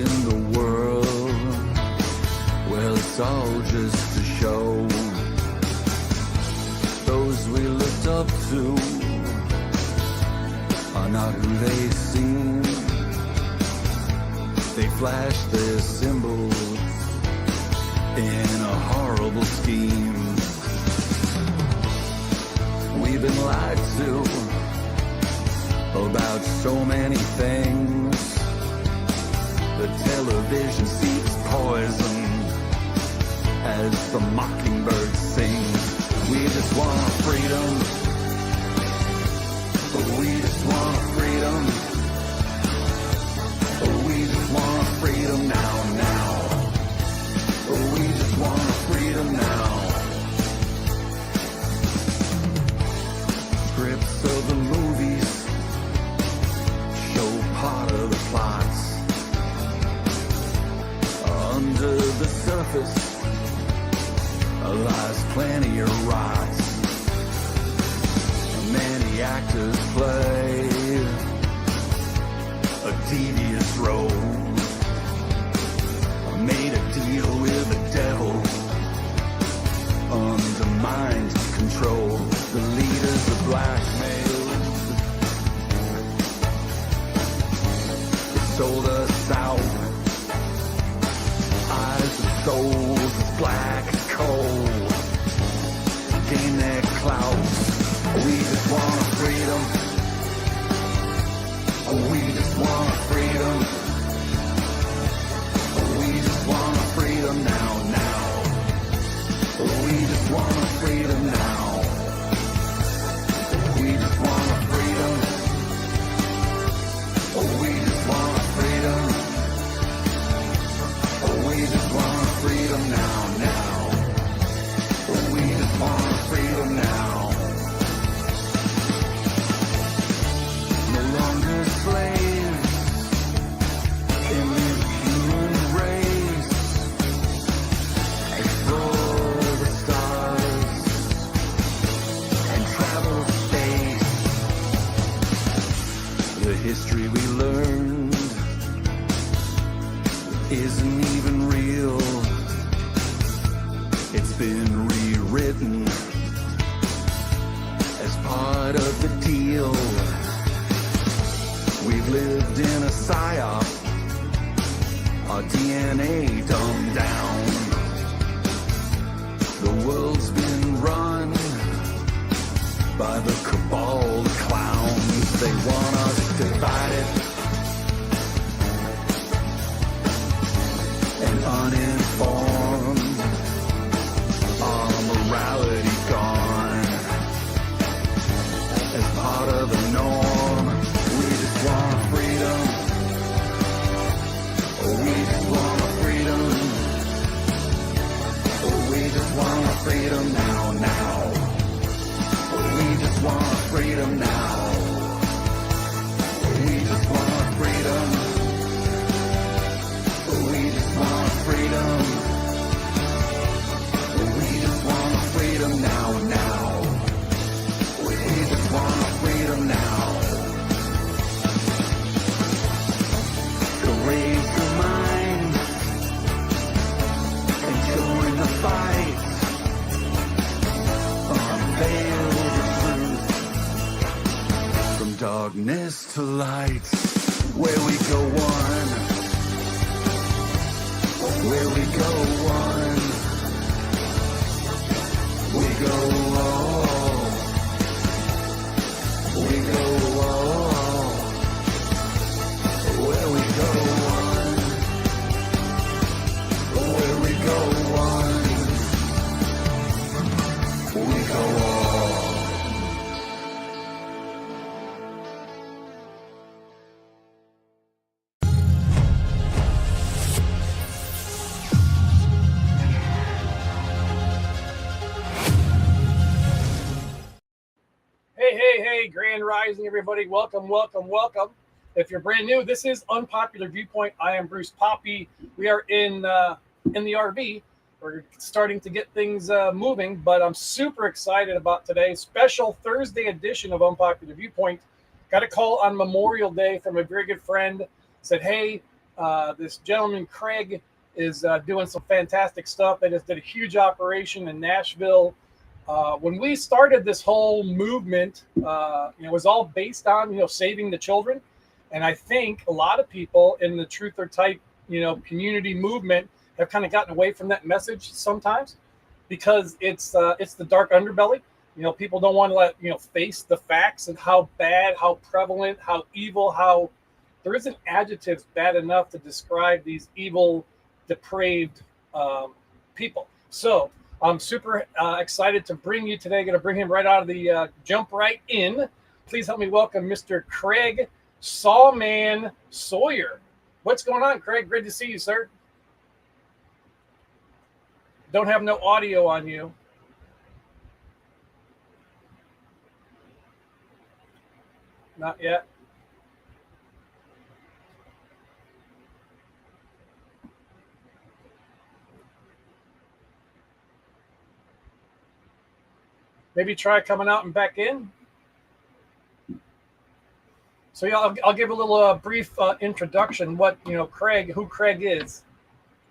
in the world, well, it's all just a show. Those we looked up to are not who they seem. They flash their symbols in a horrible scheme. We've been lied to about so many things. The television seeps poison as the mockingbird sings. We just want freedom. We just want freedom. We just want freedom now. We just want freedom now. Scripts of the movies show part of the plots. Under the surface lies plenty of rot. Many actors play a devious role. Made a deal with the devil under mind control. The leaders are blackmailed. They sold us out. Eyes and souls as black as coal. To gain their clout. We just want freedom. We just want freedom. We just want freedom now. We just want freedom now. We just want freedom. We just want freedom. We just want freedom now. We just want freedom now. No longer slaves in this human race. Explore the stars and travel space. The history we learned isn't even real. It's been rewritten as part of the deal. We've lived in a psyop, our DNA dumbed down. The world's been run by the cabal of clowns. They want us divided and uninformed. Our morality gone as part of the norm. We just want freedom. We just want freedom. We just want freedom now. We just want freedom now. We just want freedom. We just want freedom. We just want freedom now. We just want freedom now. So raise your mind and join the fight. Unveil the truth from darkness to light. Where we go one. Where we go one. We go all. We go all. Where we go one. Where we go one. We go all. Hey, Grand Rising, everybody. Welcome. If you're brand new, this is Unpopular Viewpoint. I am Bruce Poppy. We are in the RV. We're starting to get things moving, but I'm super excited about today's special Thursday edition of Unpopular Viewpoint. Got a call on Memorial Day from a very good friend. Said, hey, This gentleman, Craig, is doing some fantastic stuff. They just did a huge operation in Nashville. When we started this whole movement, it was all based on, saving the children. And I think a lot of people in the truth or type, community movement have kind of gotten away from that message sometimes because it's the dark underbelly. People don't want to face the facts of how bad, how prevalent, how evil, how there isn't adjectives bad enough to describe these evil, depraved people. So I'm super excited to bring you today. Going to bring him right out of the jump right in. Please help me welcome Mr. Craig Sawman Sawyer. What's going on, Craig? Great to see you, sir. Don't have no audio on you. Not yet. Maybe try coming out and back in. So yeah, I'll give a little brief introduction. What who Craig is,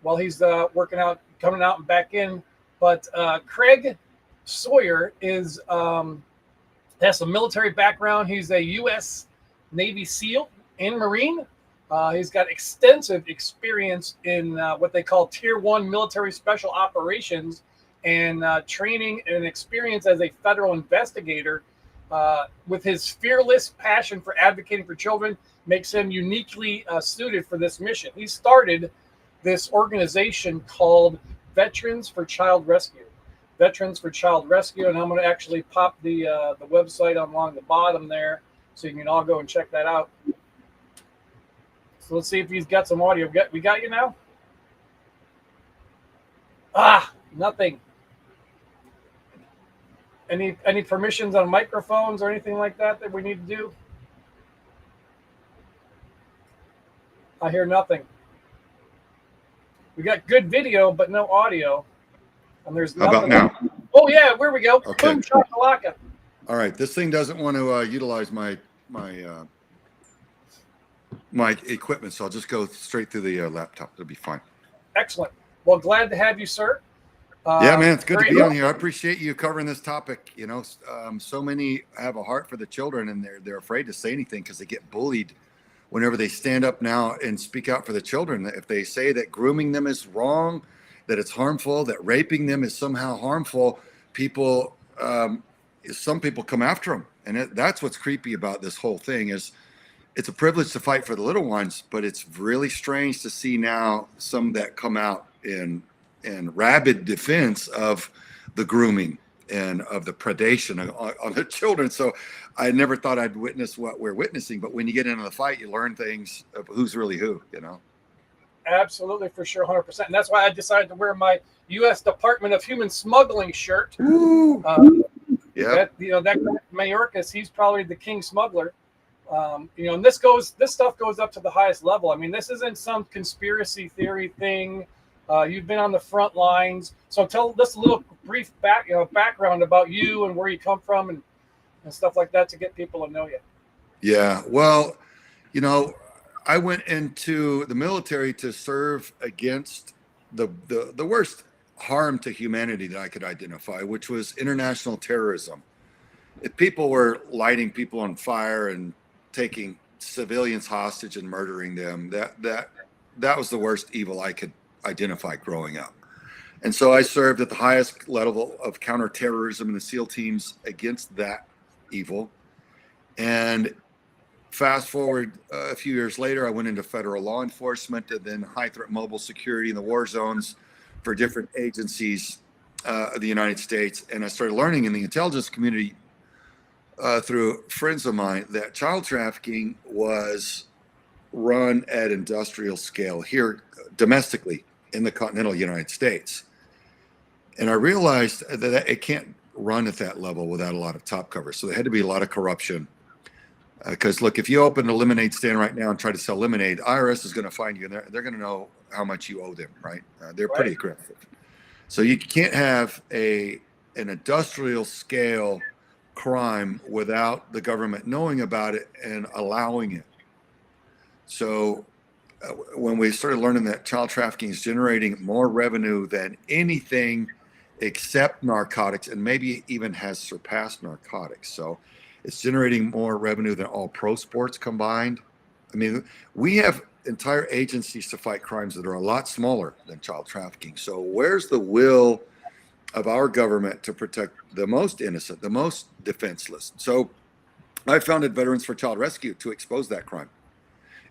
while he's working out, coming out and back in. But Craig Sawyer has some military background. He's a U.S. Navy SEAL and Marine. He's got extensive experience in what they call Tier 1 military special operations and training and experience as a federal investigator. With his fearless passion for advocating for children makes him uniquely suited for this mission. He started this organization called Veterans for Child Rescue. Veterans for Child Rescue, and I'm going to actually pop the website along the bottom there so you can all go and check that out. So let's see if he's got some audio. We got you now? Nothing. Any permissions on microphones or anything like that we need to do? I hear nothing. We got good video, but no audio. And there's nothing. How about now? Oh yeah, where we go. Okay. Boom shakalaka. All right, this thing doesn't want to utilize my equipment, so I'll just go straight through the laptop. It'll be fine. Excellent. Well, glad to have you, sir. Yeah, man, it's good to be on here. I appreciate you covering this topic. So many have a heart for the children, and they're afraid to say anything because they get bullied whenever they stand up now and speak out for the children. If they say that grooming them is wrong, that it's harmful, that raping them is somehow harmful, some people come after them, and that's what's creepy about this whole thing. Is it's a privilege to fight for the little ones, but it's really strange to see now some that come out in rabid defense of the grooming and of the predation on the children. So I never thought I'd witness what we're witnessing, but when you get into the fight, you learn things of who's really who, Absolutely, for sure, 100%. And that's why I decided to wear my U.S. Department of Human Smuggling shirt. Yeah. That Mayorkas, he's probably the king smuggler. And this stuff goes up to the highest level. I mean, this isn't some conspiracy theory thing. You've been on the front lines. So tell us a little brief background about you and where you come from and stuff like that to get people to know you. Yeah. Well, I went into the military to serve against the worst harm to humanity that I could identify, which was international terrorism. If people were lighting people on fire and taking civilians hostage and murdering them, that was the worst evil I could identify growing up. And so I served at the highest level of counterterrorism in the SEAL teams against that evil. And fast forward a few years later, I went into federal law enforcement and then high threat mobile security in the war zones for different agencies of the United States. And I started learning in the intelligence community through friends of mine that child trafficking was run at industrial scale here domestically in the continental United States. And I realized that it can't run at that level without a lot of top cover. So there had to be a lot of corruption. Because look, if you open a lemonade stand right now and try to sell lemonade, IRS is going to find you, and they're going to know how much you owe them, right? They're pretty aggressive. So you can't have an industrial scale crime without the government knowing about it and allowing it. So when we started learning that child trafficking is generating more revenue than anything except narcotics, and maybe even has surpassed narcotics. So it's generating more revenue than all pro sports combined. I mean, we have entire agencies to fight crimes that are a lot smaller than child trafficking. So where's the will of our government to protect the most innocent, the most defenseless? So I founded Veterans for Child Rescue to expose that crime.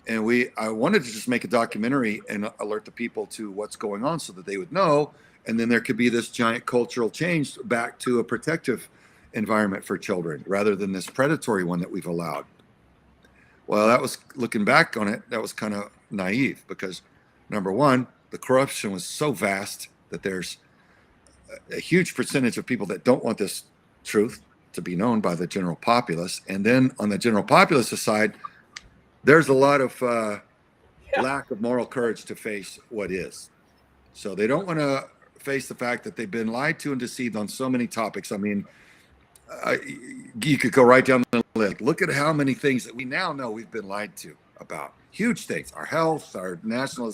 And I wanted to just make a documentary and alert the people to what's going on so that they would know. And then there could be this giant cultural change back to a protective environment for children rather than this predatory one that we've allowed. Well, that was, looking back on it, that was kind of naive because, number one, the corruption was so vast that there's a huge percentage of people that don't want this truth to be known by the general populace. And then on the general populace side, there's a lot of lack of moral courage to face what is. So they don't want to face the fact that they've been lied to and deceived on so many topics. I mean, you could go right down the list. Look at how many things that we now know we've been lied to about. Huge things, our health, our national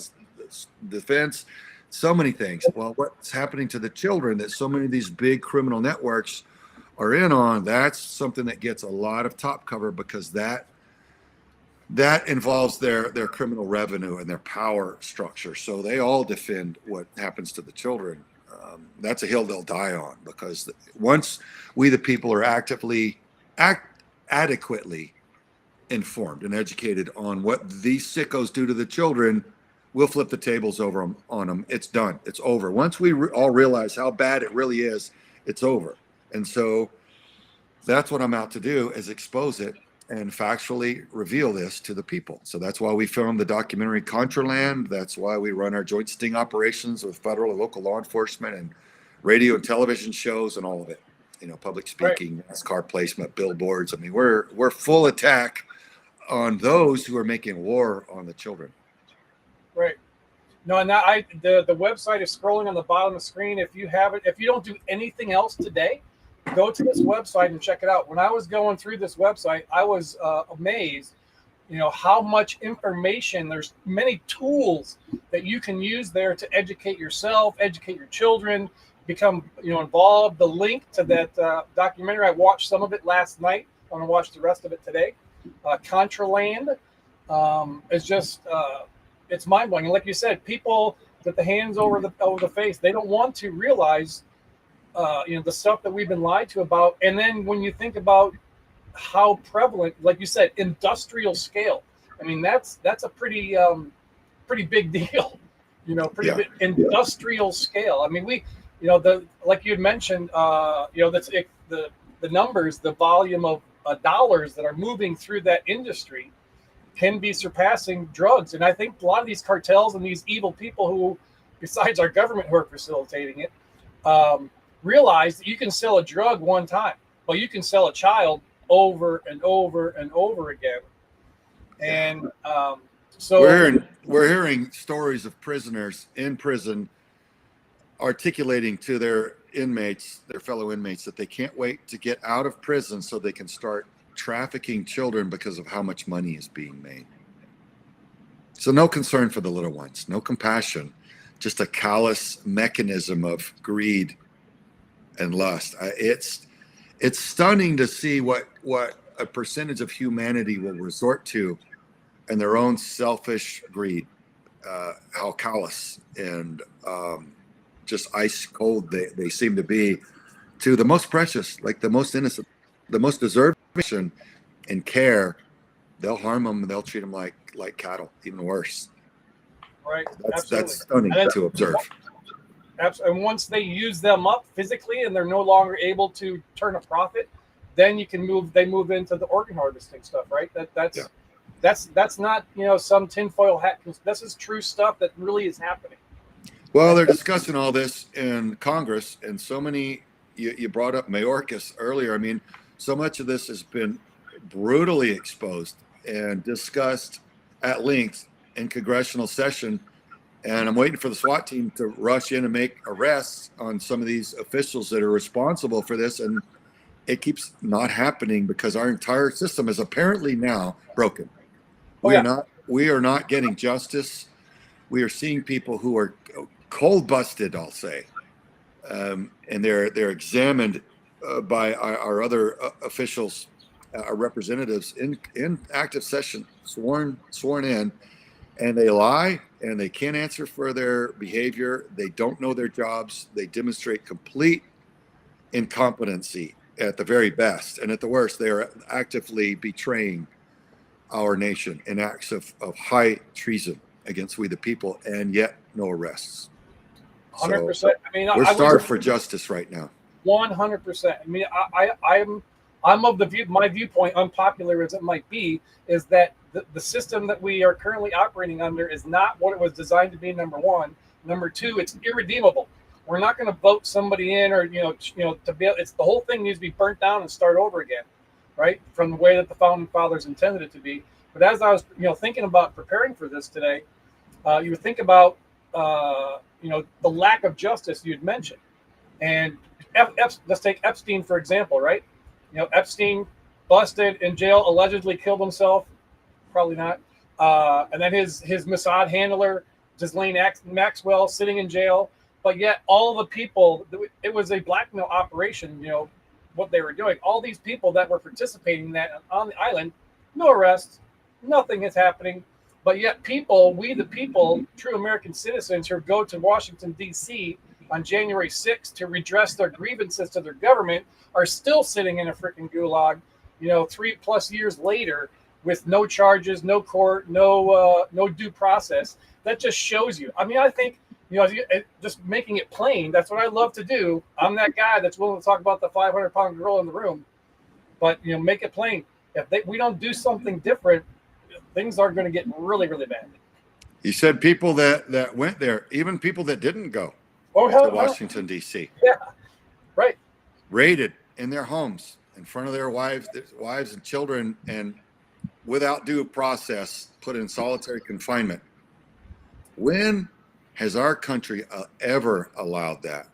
defense, so many things. Well, what's happening to the children that so many of these big criminal networks are in on, that's something that gets a lot of top cover because that involves their criminal revenue and their power structure. So they all defend what happens to the children. That's a hill they'll die on because once we, the people, are adequately informed and educated on what these sickos do to the children, we'll flip the tables over on them. It's done. It's over. Once we all realize how bad it really is, it's over. And so that's what I'm out to do, is expose it and factually reveal this to the people. So that's why we filmed the documentary Contraland. That's why we run our joint sting operations with federal and local law enforcement and radio and television shows and all of it. You know, public speaking, car placement, billboards. I mean, we're full attack on those who are making war on the children. Right. No, and now the website is scrolling on the bottom of the screen. If you don't do anything else today, go to this website and check it out. When I was going through this website, I was amazed, how much information. There's many tools that you can use there to educate yourself, educate your children, become involved. The link to that documentary, I watched some of it last night. I'm going to watch the rest of it today. Contraland is just it's mind-blowing. And like you said, people with the hands over the face, they don't want to realize the stuff that we've been lied to about. And then when you think about how prevalent, like you said, industrial scale, I mean, that's a pretty big deal, big industrial scale. I mean, we, like you had mentioned, that's the numbers, the volume of dollars that are moving through that industry can be surpassing drugs. And I think a lot of these cartels and these evil people who, besides our government who are facilitating it, realize that you can sell a drug one time, but you can sell a child over and over and over again. And so we're hearing stories of prisoners in prison articulating to their fellow inmates, that they can't wait to get out of prison so they can start trafficking children because of how much money is being made. So no concern for the little ones, no compassion, just a callous mechanism of greed and lust. It's stunning to see what a percentage of humanity will resort to in their own selfish greed, how callous and just ice cold they seem to be to the most precious, like the most innocent, the most deserving and care. They'll harm them, they'll treat them like cattle, even worse. Right. That's stunning to observe. And once they use them up physically and they're no longer able to turn a profit, then they move into the organ harvesting stuff, right? That's not, some tinfoil hat. This is true stuff that really is happening. Well, they're discussing all this in Congress, and so many, you brought up Mayorkas earlier. I mean, so much of this has been brutally exposed and discussed at length in congressional session. And I'm waiting for the SWAT team to rush in and make arrests on some of these officials that are responsible for this. And it keeps not happening because our entire system is apparently now broken. We're we are not getting justice. We are seeing people who are cold busted, I'll say, and they're examined by our other officials, our representatives in active session, sworn in, and they lie and they can't answer for their behavior. They don't know their jobs. They demonstrate complete incompetency at the very best, and at the worst, they are actively betraying our nation in acts of high treason against we the people, and yet no arrests. 100%. So I mean, we're starved for justice right now. 100%. I mean, I'm of the view. My viewpoint, unpopular as it might be, is that the system that we are currently operating under is not what it was designed to be. Number one. Number two, it's irredeemable. We're not going to vote somebody in, or to be. It's the whole thing needs to be burnt down and start over again, right? From the way that the founding fathers intended it to be. But as I was, thinking about preparing for this today, you would think about, the lack of justice you'd mentioned, and let's take Epstein for example, right? Epstein busted in jail, allegedly killed himself, probably not, and then his Mossad handler, Ghislaine Maxwell, sitting in jail. But yet all the people, it was a blackmail operation, what they were doing. All these people that were participating in that on the island, no arrests, nothing is happening. But yet people, we the people, true American citizens who go to Washington, D.C. on January 6th to redress their grievances to their government are still sitting in a freaking gulag, 3+ years later with no charges, no court, no due process. That just shows you. I mean, I think, just making it plain, that's what I love to do. I'm that guy that's willing to talk about the 500-pound gorilla in the room. But, make it plain. If we don't do something different, things are going to get really, really bad. You said people that went there, even people that didn't go to Washington, D.C. Yeah, right. Raided in their homes in front of their wives and children, and without due process put in solitary confinement. When has our country ever allowed that?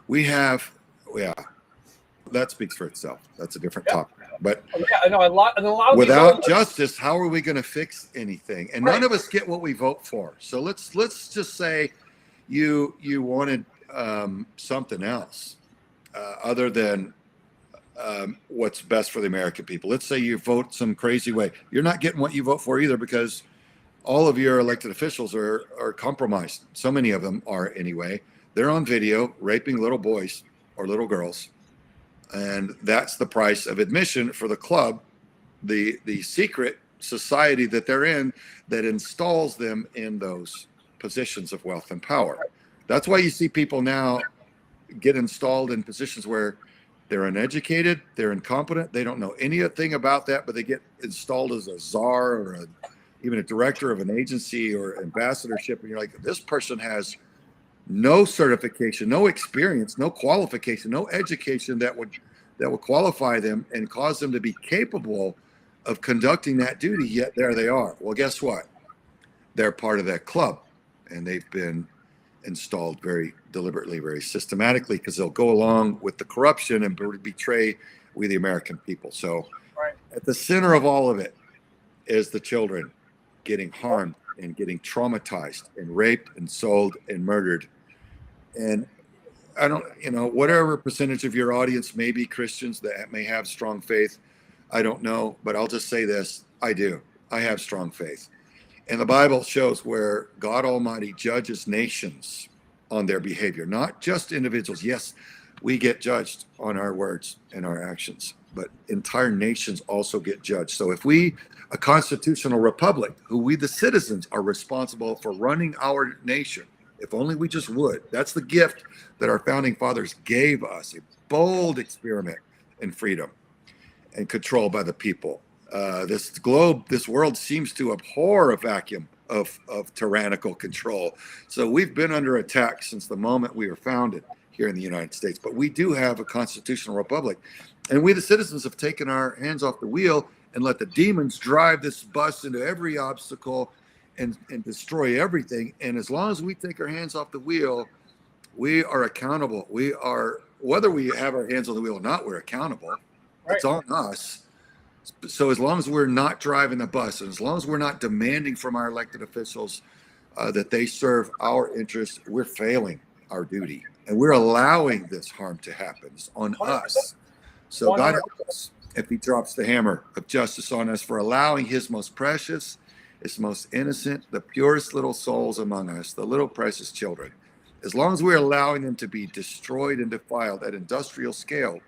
We have, that speaks for itself. That's a different topic. But I know a lot of without justice, how are we going to fix anything? And right. None of us get what we vote for. So let's just say you wanted something else other than what's best for the American people. Let's say you vote some crazy way. You're not getting what you vote for either, because all of your elected officials are compromised. So many of them are anyway. They're on video raping little boys or little girls. And that's the price of admission for the club, the secret society that they're in, that installs them in those positions of wealth and power. That's why you see people now get installed in positions where they're uneducated, they're incompetent, they don't know anything about that, but they get installed as a czar or even a director of an agency or ambassadorship. And you're like, this person has no certification, no experience, no qualification, no education that would qualify them and cause them to be capable of conducting that duty, yet there they are. Well, guess what? They're part of that club, and they've been installed very deliberately, very systematically, because they'll go along with the corruption and betray we the American people. So right. At the center of all of it is the children getting harmed and getting traumatized and raped and sold and murdered. And I don't, whatever percentage of your audience may be Christians that may have strong faith, I don't know, but I'll just say this. I do. I have strong faith. And the Bible shows where God Almighty judges nations on their behavior, not just individuals. Yes, we get judged on our words and our actions, but entire nations also get judged. So if we, a constitutional republic, who we the citizens are responsible for running our nation, if only we just would. That's the gift that our founding fathers gave us, a bold experiment in freedom and control by the people. This world seems to abhor a vacuum of tyrannical control. So we've been under attack since the moment we were founded here in the United States. But we do have a constitutional republic. And we, the citizens, have taken our hands off the wheel and let the demons drive this bus into every obstacle and destroy everything. And as long as we take our hands off the wheel, we are accountable. Whether we have our hands on the wheel or not, we're accountable. Right. It's on us. So as long as we're not driving the bus, and as long as we're not demanding from our elected officials that they serve our interests, we're failing our duty, and we're allowing this harm to happen. It's on 100%. us. So God 100%. help us if He drops the hammer of justice on us for allowing His most precious, His most innocent, the purest little souls among us, the little precious children. As long as we're allowing them to be destroyed and defiled at industrial scale,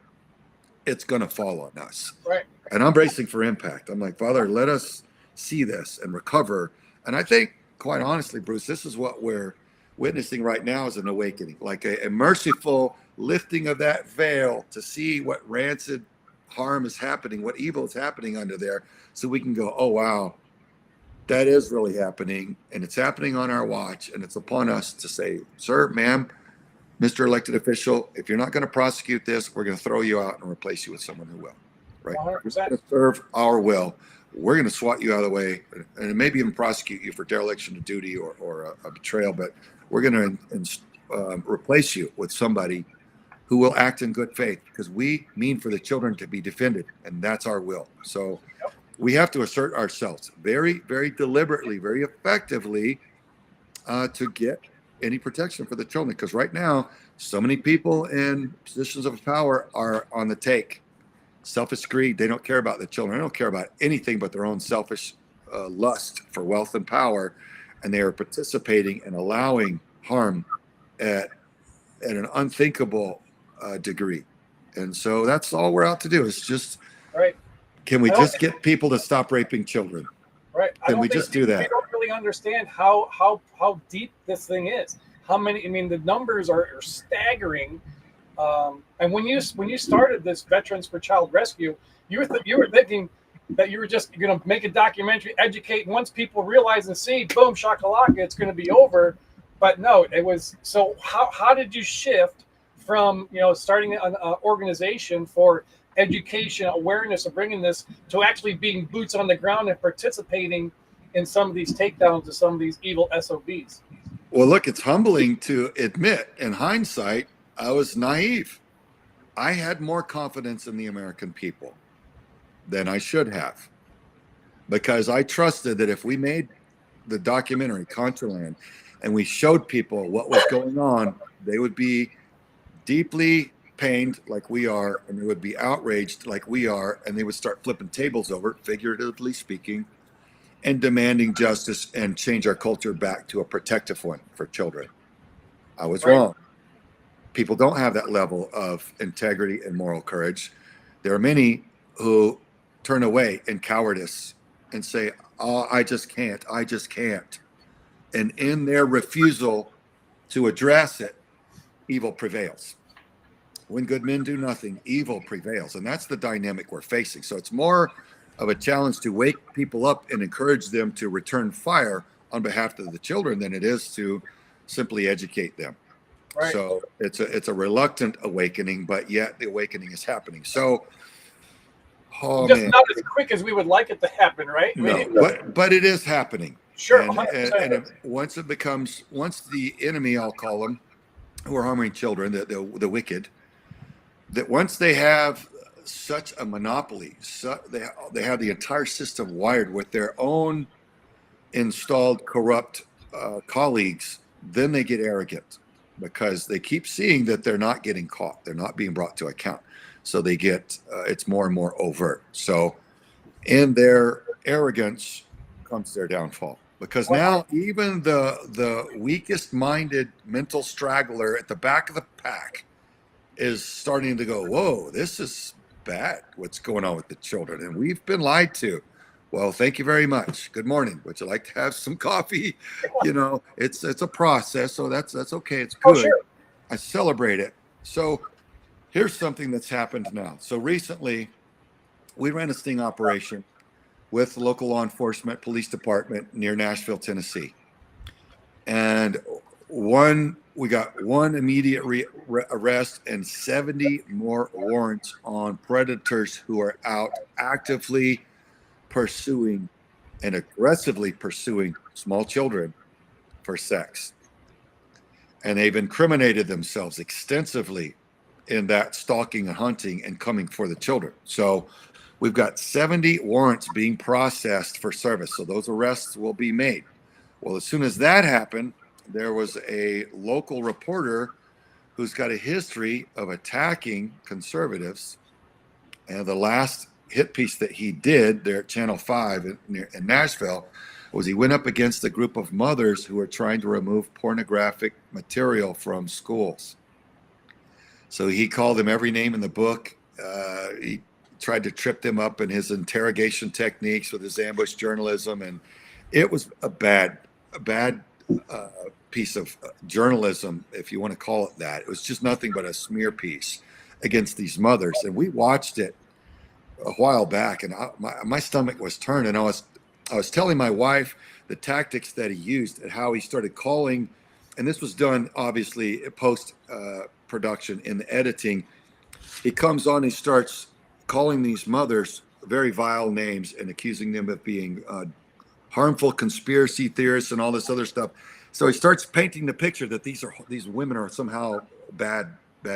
it's going to fall on us. Right. And I'm bracing for impact. I'm like, Father, let us see this and recover. And I think, quite honestly, Bruce, this is what we're witnessing right now is an awakening, like a merciful lifting of that veil to see what rancid harm is happening, what evil is happening under there, so we can go, oh, wow, that is really happening. And it's happening on our watch. And it's upon us to say, sir, ma'am, Mr. Elected Official, if you're not going to prosecute this, we're going to throw you out and replace you with someone who will. Right? 100%. We're going to serve our will. We're going to swat you out of the way and maybe even prosecute you for dereliction of duty or a betrayal. But we're going to replace you with somebody who will act in good faith, because we mean for the children to be defended, and that's our will. So we have to assert ourselves very, very deliberately, very effectively to get any protection for the children. Because right now, so many people in positions of power are on the take. Selfish greed. They don't care about the children. They don't care about anything but their own selfish lust for wealth and power. And they are participating and allowing harm at an unthinkable degree. And so that's all we're out to do, is just, Right. can we just get people to stop raping children? Right. Can we just do that? We don't really understand how deep this thing is. How many? I mean, the numbers are staggering. And when you started this Veterans for Child Rescue, you were thinking that you were just going to make a documentary, educate. Once people realize and see, boom, shakalaka, it's going to be over. But no, it was. So how did you shift from starting an organization for education, awareness of bringing this, to actually being boots on the ground and participating in some of these takedowns of some of these evil SOBs? Well, look, it's humbling to admit, in hindsight, I was naive. I had more confidence in the American people than I should have, because I trusted that if we made the documentary Contraland and we showed people what was going on, they would be deeply pained like we are, and they would be outraged like we are, and they would start flipping tables over, figuratively speaking, and demanding justice and change our culture back to a protective one for children. I was wrong. People don't have that level of integrity and moral courage. There are many who turn away in cowardice and say, oh, I just can't. And in their refusal to address it, evil prevails. When good men do nothing, evil prevails. And that's the dynamic we're facing. So it's more of a challenge to wake people up and encourage them to return fire on behalf of the children than it is to simply educate them. Right. So it's a reluctant awakening, but yet the awakening is happening. So not as quick as we would like it to happen, right? No, but it is happening. Sure. And once the enemy, I'll call them, who are harming children, the wicked, that once they have such a monopoly, they have the entire system wired with their own installed corrupt colleagues, then they get arrogant, because they keep seeing that they're not getting caught, they're not being brought to account. So they get it's more and more overt. So in their arrogance comes their downfall, because now even the weakest minded mental straggler at the back of the pack is starting to go, whoa, this is bad, what's going on with the children, and we've been lied to. Well, thank you very much. Good morning. Would you like to have some coffee? It's a process, so that's okay. It's good. Sure. I celebrate it. So here's something that's happened now. So recently, we ran a sting operation with the local law enforcement police department near Nashville, Tennessee, and we got one immediate arrest and 70 more warrants on predators who are out actively pursuing and aggressively pursuing small children for sex. And they've incriminated themselves extensively in that stalking and hunting and coming for the children. So We've got 70 warrants being processed for service. So those arrests will be made. Well, as soon as that happened, there was a local reporter who's got a history of attacking conservatives. And the last hit piece that he did there at Channel 5 in Nashville was he went up against a group of mothers who were trying to remove pornographic material from schools. So he called them every name in the book. He tried to trip them up in his interrogation techniques with his ambush journalism. And it was a bad piece of journalism, if you want to call it that. It was just nothing but a smear piece against these mothers. And we watched it a while back, and my stomach was turned. And I was telling my wife the tactics that he used and how he started calling. And this was done, obviously, post production in the editing. He comes on, he starts calling these mothers very vile names and accusing them of being harmful conspiracy theorists and all this other stuff. So he starts painting the picture that these women are somehow bad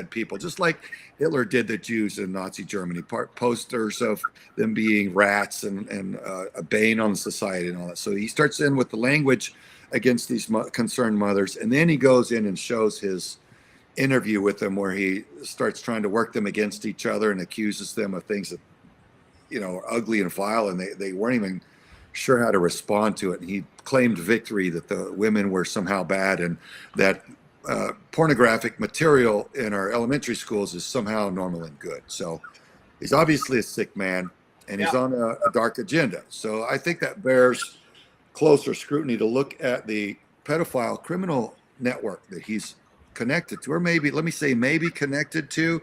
people, just like Hitler did the Jews in Nazi Germany. Posters of them being rats and a bane on society and all that. So he starts in with the language against these concerned mothers, and then he goes in and shows his interview with them where he starts trying to work them against each other and accuses them of things that, are ugly and vile, and they weren't even sure how to respond to it. And he claimed victory that the women were somehow bad and that pornographic material in our elementary schools is somehow normal and good. So he's obviously a sick man, and he's on a dark agenda. So I think that bears closer scrutiny to look at the pedophile criminal network that he's connected to, or maybe connected to.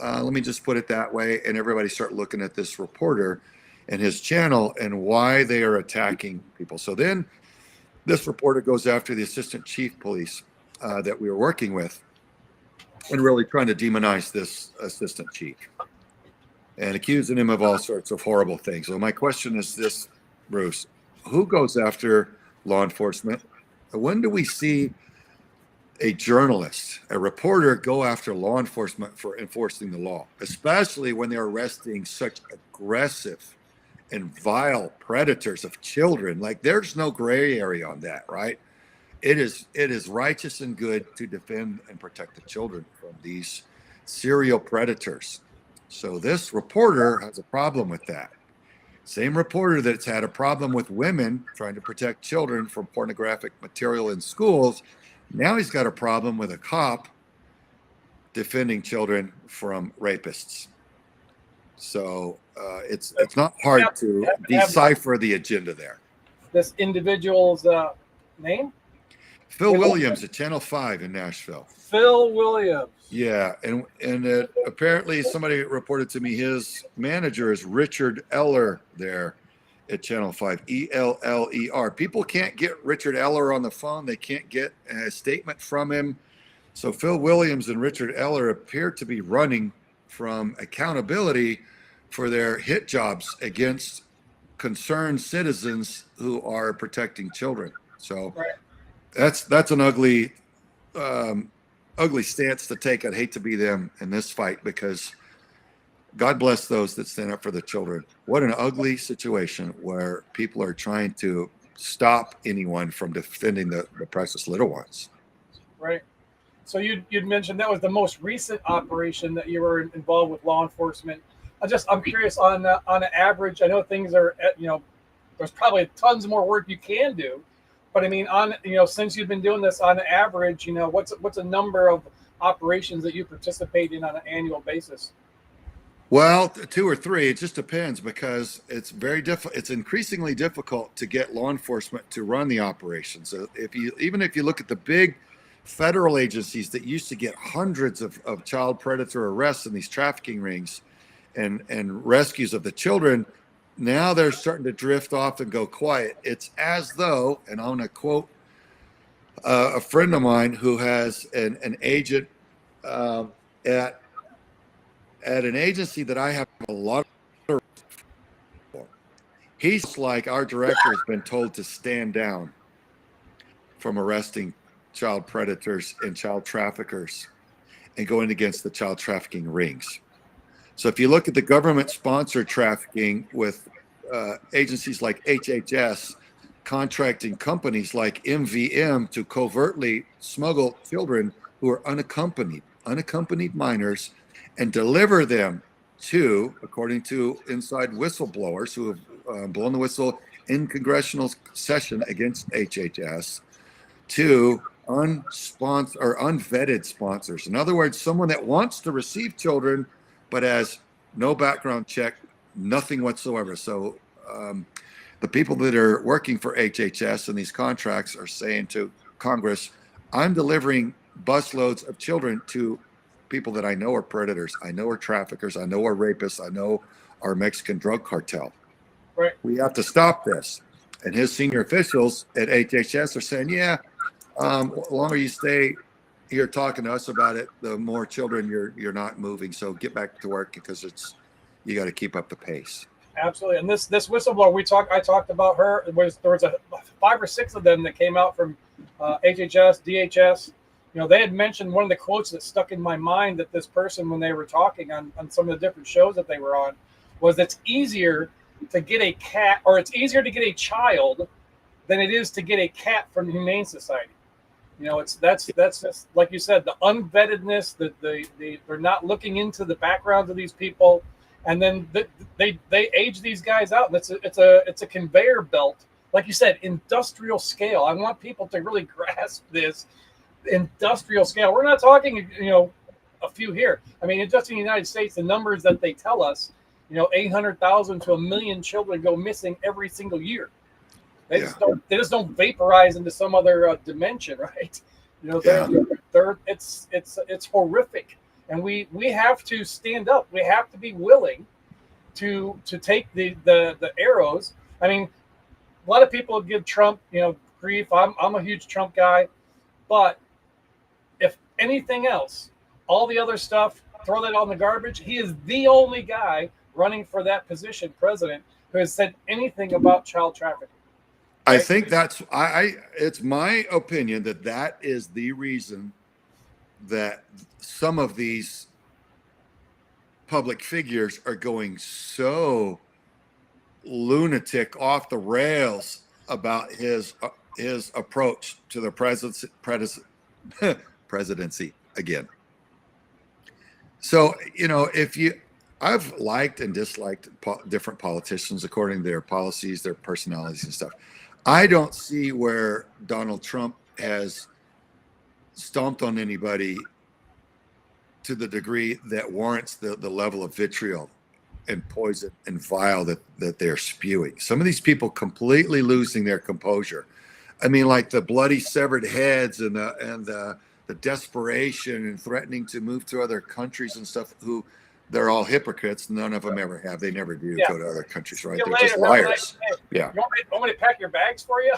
Let me just put it that way, and everybody start looking at this reporter and his channel and why they are attacking people. So then this reporter goes after the assistant chief police that we were working with and really trying to demonize this assistant chief and accusing him of all sorts of horrible things. So my question is this, Bruce, who goes after law enforcement? When do we see a journalist, a reporter, go after law enforcement for enforcing the law, especially when they're arresting such aggressive and vile predators of children? Like, there's no gray area on that, right? It is righteous and good to defend and protect the children from these serial predators. So this reporter has a problem with that. Same reporter that's had a problem with women trying to protect children from pornographic material in schools, now he's got a problem with a cop defending children from rapists. So it's not hard to decipher the agenda there. This individual's name? Phil Williams at Channel 5 in Nashville. Phil Williams. Yeah, and apparently somebody reported to me his manager is Richard Eller there at Channel 5, Eller. People can't get Richard Eller on the phone. They can't get a statement from him. So Phil Williams and Richard Eller appear to be running from accountability for their hit jobs against concerned citizens who are protecting children. So that's an ugly stance to take. I'd hate to be them in this fight, because God bless those that stand up for the children. What an ugly situation where people are trying to stop anyone from defending the precious little ones. Right. So you'd mentioned that was the most recent operation that you were involved with law enforcement. I'm curious on an average. I know things are there's probably tons more work you can do, but I mean, since you've been doing this on average, what's a number of operations that you participate in on an annual basis? Well, 2 or 3, it just depends, because it's very difficult. It's increasingly difficult to get law enforcement to run the operations. So if you look at the big federal agencies that used to get hundreds of child predator arrests in these trafficking rings and rescues of the children, now they're starting to drift off and go quiet. It's as though, and I want to quote a friend of mine who has an agent at an agency that I have a lot of respect for. He's like, our director has been told to stand down from arresting child predators and child traffickers and going against the child trafficking rings. So if you look at the government-sponsored trafficking with agencies like HHS contracting companies like MVM to covertly smuggle children who are unaccompanied minors, and deliver them to, according to inside whistleblowers who have blown the whistle in congressional session against HHS, to unsponsored or unvetted sponsors. In other words, someone that wants to receive children but has no background check, nothing whatsoever. So the people that are working for HHS and these contracts are saying to Congress, I'm delivering busloads of children to people that I know are predators, I know are traffickers, I know are rapists, I know are Mexican drug cartel. Right. We have to stop this. And his senior officials at HHS are saying, yeah, the longer you stay here talking to us about it, the more children you're not moving. So get back to work because you got to keep up the pace. Absolutely. And this whistleblower I talked about her. There was 5 or 6 of them that came out from HHS, DHS. You know, they had mentioned one of the quotes that stuck in my mind that this person, when they were talking on some of the different shows that they were on, was it's easier to get a cat, or it's easier to get a child than it is to get a cat from the Humane Society. You know, that's just, like you said, the unvettedness, they're not looking into the backgrounds of these people, and then they age these guys out. And it's a conveyor belt, like you said, industrial scale. I want people to really grasp this industrial scale. We're not talking, you know, a few here. I mean, just in the United States, the numbers that they tell us, you know, 800,000 to 1 million children go missing every single year. They just don't vaporize into some other dimension, right? You know, it's horrific, and we have to stand up. We have to be willing to take the arrows. I mean, a lot of people give Trump, you know, grief. I'm a huge Trump guy, but if anything else, all the other stuff, throw that on the garbage. He is the only guy running for that position, president, who has said anything about child trafficking. I think that's it's my opinion that is the reason that some of these public figures are going so lunatic off the rails about his approach to the presidency again. So, you know, I've liked and disliked different politicians according to their policies, their personalities and stuff. I don't see where Donald Trump has stomped on anybody to the degree that warrants the level of vitriol and poison and vile that they're spewing. Some of these people completely losing their composure. I mean, like the bloody severed heads and the desperation and threatening to move to other countries and stuff, who they're all hypocrites. None of them ever have. They never do go to other countries, right? They're just liars. Yeah. You want me to pack your bags for you?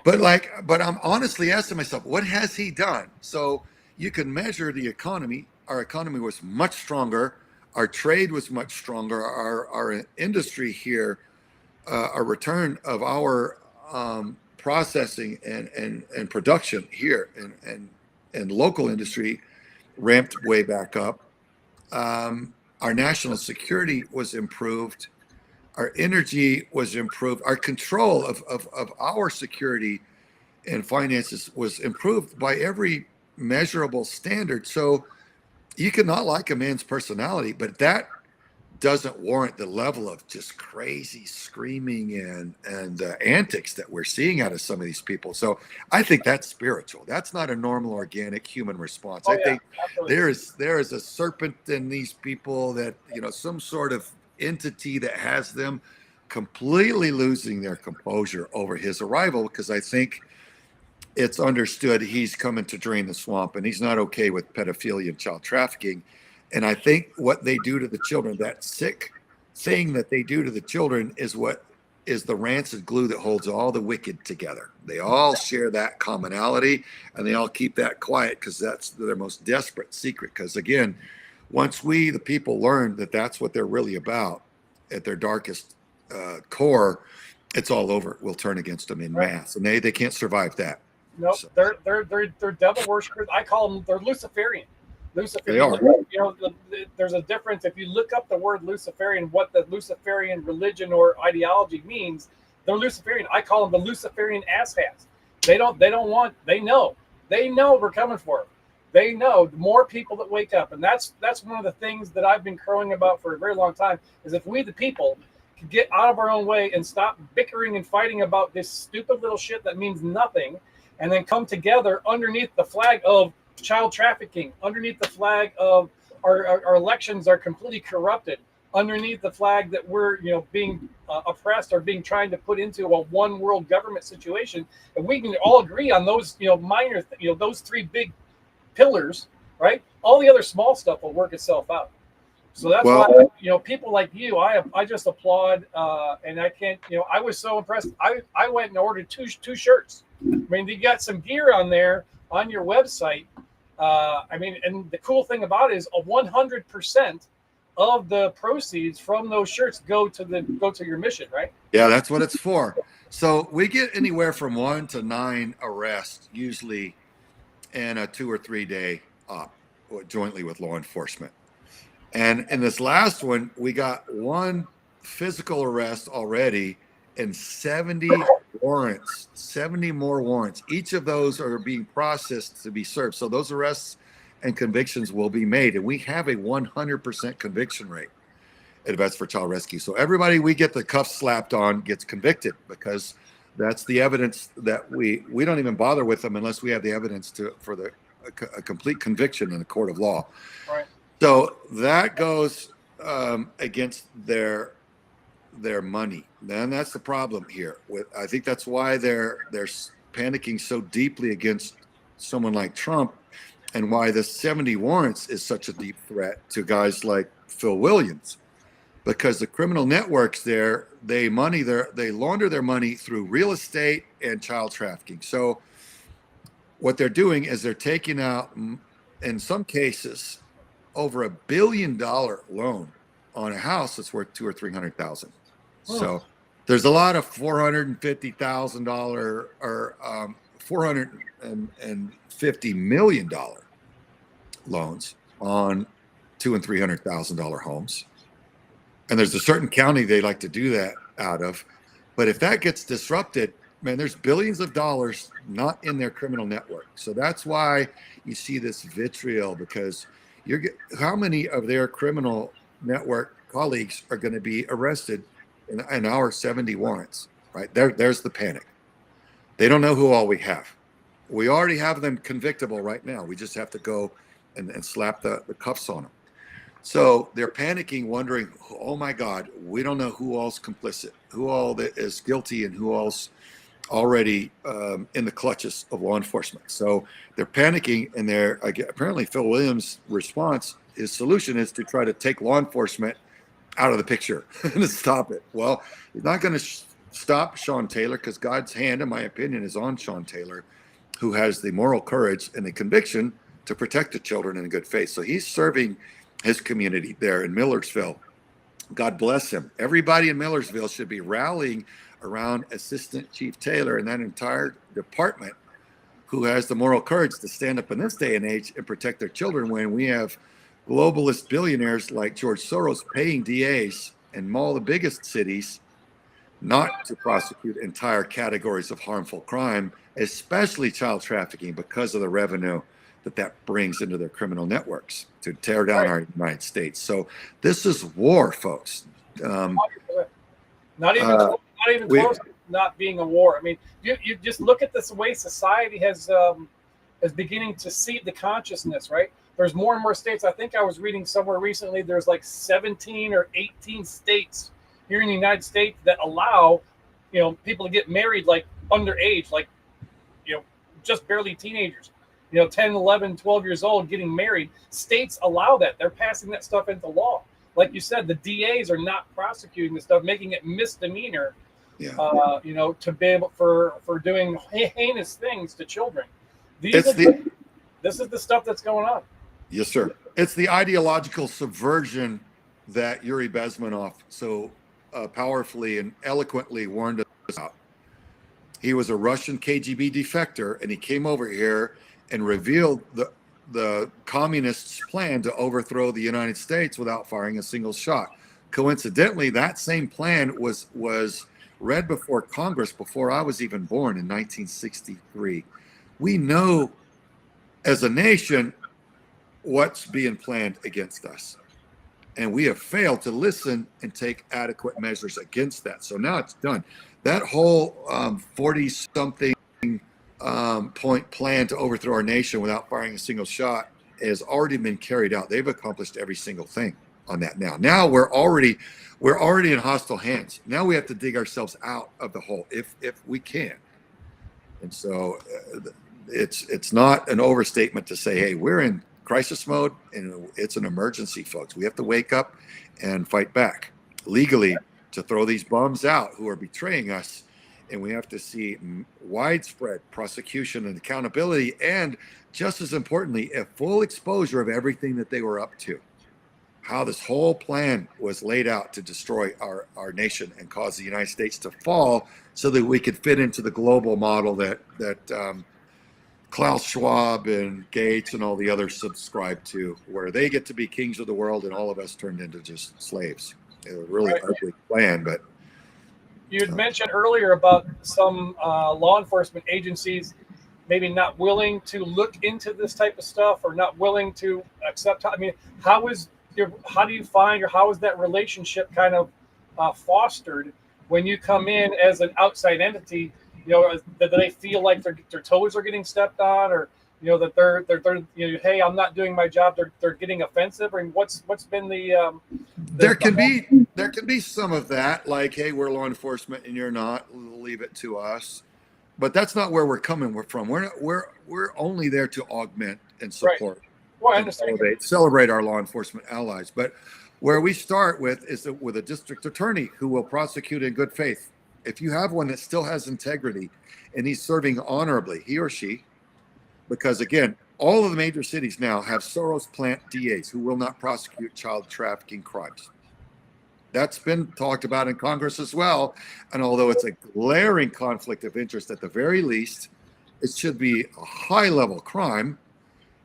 But I'm honestly asking myself, what has he done? So you can measure the economy. Our economy was much stronger. Our trade was much stronger. Our industry here, a return of our processing and production here and local industry ramped way back up. Our national security was improved. Our energy was improved. Our control of our security and finances was improved by every measurable standard. So you cannot like a man's personality, but that doesn't warrant the level of just crazy screaming and antics that we're seeing out of some of these people. So I think that's spiritual. That's not a normal, organic human response. I think absolutely. there is a serpent in these people, that, you know, some sort of entity that has them completely losing their composure over his arrival, because I think it's understood he's coming to drain the swamp, and he's not okay with pedophilia and child trafficking. And I think what they do to the children, that sick thing that they do to the children, is what is the rancid glue that holds all the wicked together. They all share that commonality, and they all keep that quiet because that's their most desperate secret. Because again, once we, the people, learn that that's what they're really about at their darkest core, it's all over. We'll turn against them in mass, and they can't survive that. Nope, so. They're devil worshippers. I call them, they're Luciferian. Lucifer, They are. there's a difference. If you look up the word Luciferian, what the Luciferian religion or ideology means, they're Luciferian. I call them the Luciferian asshats. They don't want. They know we're coming for them. They know the more people that wake up, and that's one of the things that I've been crowing about for a very long time. Is if we the people could get out of our own way and stop bickering and fighting about this stupid little shit that means nothing, and then come together underneath the flag of child trafficking, underneath the flag of our elections are completely corrupted, underneath the flag that we're being oppressed or being trying to put into a one world government situation, and we can all agree on those minor those three big pillars, right? All the other small stuff will work itself out. So that's why people like you, I just applaud, and I can't. I was so impressed. I went and ordered two shirts. I mean, you got some gear on there on your website. And the cool thing about it is 100% of the proceeds from those shirts go to your mission, right? Yeah, that's what it's for. So we get anywhere from 1 to 9 arrests, usually in a 2 or 3 day op, jointly with law enforcement. And in this last one, we got 1 physical arrest already and 70 warrants, 70 more warrants. Each of those are being processed to be served. So those arrests and convictions will be made. And we have a 100% conviction rate at Vets for Child Rescue. So everybody we get the cuffs slapped on gets convicted, because that's the evidence that we don't even bother with them unless we have the evidence for a complete conviction in the court of law. Right. So that goes against their money. Then that's the problem here. I think that's why they're panicking so deeply against someone like Trump, and why the 70 warrants is such a deep threat to guys like Phil Williams, because the criminal networks there, they launder their money through real estate and child trafficking. So what they're doing is they're taking out, in some cases, over $1 billion loan on a house that's worth $200,000 or $300,000. So there's a lot of $450,000 or $450 million loans on $200,000 and $300,000 homes. And there's a certain county they like to do that out of. But if that gets disrupted, man, there's billions of dollars not in their criminal network. So that's why you see this vitriol, because how many of their criminal network colleagues are going to be arrested in our 70 warrants, right? There's the panic. They don't know who all we have. We already have them convictable right now. We just have to go and slap the cuffs on them. So they're panicking, wondering, oh my God, we don't know who all's complicit, who all is guilty, and who all's already in the clutches of law enforcement. So they're panicking, and apparently Phil Williams' response, his solution is to try to take law enforcement out of the picture and to stop it. Well, he's not going to stop Sean Taylor, because God's hand, in my opinion, is on Sean Taylor, who has the moral courage and the conviction to protect the children in good faith. So he's serving his community there in Millersville. God bless him. Everybody in Millersville should be rallying around Assistant Chief Taylor and that entire department, who has the moral courage to stand up in this day and age and protect their children, when we have globalist billionaires like George Soros paying DAs in all the biggest cities not to prosecute entire categories of harmful crime, especially child trafficking, because of the revenue that brings into their criminal networks to tear down our United States. So this is war, folks. Not even close to not being a war. I mean, you just look at this way society is beginning to seed the consciousness, right? There's more and more states. I think I was reading somewhere recently, there's like 17 or 18 states here in the United States that allow, people to get married like underage, like, just barely teenagers. 10, 11, 12 years old getting married. States allow that. They're passing that stuff into law. Like you said, the DAs are not prosecuting this stuff, making it misdemeanor, to be able for doing heinous things to children. This is the stuff that's going on. Yes, sir. It's the ideological subversion that Yuri Bezmenov so powerfully and eloquently warned us about. He was a Russian KGB defector, and he came over here and revealed the communists' plan to overthrow the United States without firing a single shot. Coincidentally, that same plan was read before Congress before I was even born in 1963. We know as a nation what's being planned against us. And we have failed to listen and take adequate measures against that. So now it's done. That whole 40-something point plan to overthrow our nation without firing a single shot has already been carried out. They've accomplished every single thing on that now. Now we're already in hostile hands. Now we have to dig ourselves out of the hole if we can. And so it's not an overstatement to say, hey, we're in crisis mode and it's an emergency, folks. We have to wake up and fight back legally to throw these bums out who are betraying us. And we have to see widespread prosecution and accountability, and just as importantly, a full exposure of everything that they were up to. How this whole plan was laid out to destroy our nation and cause the United States to fall so that we could fit into the global model that Klaus Schwab and Gates and all the others subscribe to, where they get to be kings of the world and all of us turned into just slaves. It was a really ugly plan, but you had mentioned earlier about some law enforcement agencies maybe not willing to look into this type of stuff or not willing to accept. I mean, how do you find, or how is that relationship kind of fostered when you come in as an outside entity? You know, that they feel like their toes are getting stepped on, or that they're hey, I'm not doing my job. They're getting offensive. I mean, what's been the there can be some of that, like, hey, we're law enforcement and you're not. Leave it to us. But that's not where we're coming from. We're only there to augment and support. Right. Well, I understand. Celebrate our law enforcement allies. But where we start with is with a district attorney who will prosecute in good faith. If you have one that still has integrity and he's serving honorably, he or she, because again, all of the major cities now have Soros plant DAs who will not prosecute child trafficking crimes. That's been talked about in Congress as well. And although it's a glaring conflict of interest, at the very least, it should be a high level crime.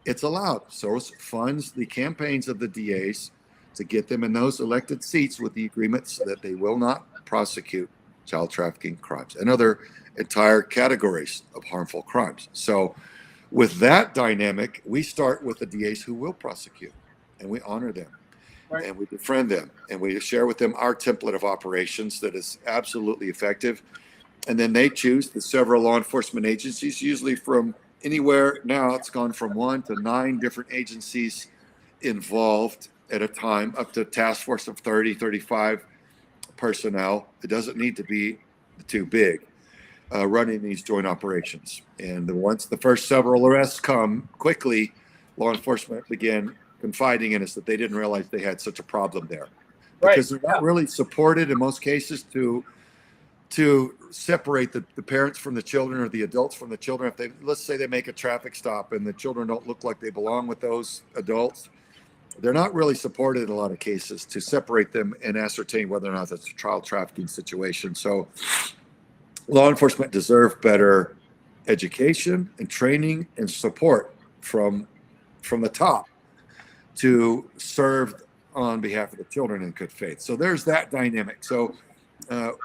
It's allowed. Soros funds the campaigns of the DAs to get them in those elected seats with the agreements that they will not prosecute child trafficking crimes and other entire categories of harmful crimes. So with that dynamic, we start with the DAs who will prosecute, and we honor them. Right. And we befriend them, and we share with them our template of operations that is absolutely effective. And then they choose the several law enforcement agencies, usually from anywhere. Now it's gone from 1 to 9 different agencies involved at a time, up to a task force of 30, 35 personnel. It doesn't need to be too big, running these joint operations. And once the first several arrests come quickly, law enforcement began confiding in us that they didn't realize they had such a problem there, because they're not really supported in most cases to separate the parents from the children, or the adults from the children. If let's say they make a traffic stop and the children don't look like they belong with those adults, they're not really supported in a lot of cases to separate them and ascertain whether or not that's a child trafficking situation. So law enforcement deserve better education and training and support from the top to serve on behalf of the children in good faith. So there's that dynamic. So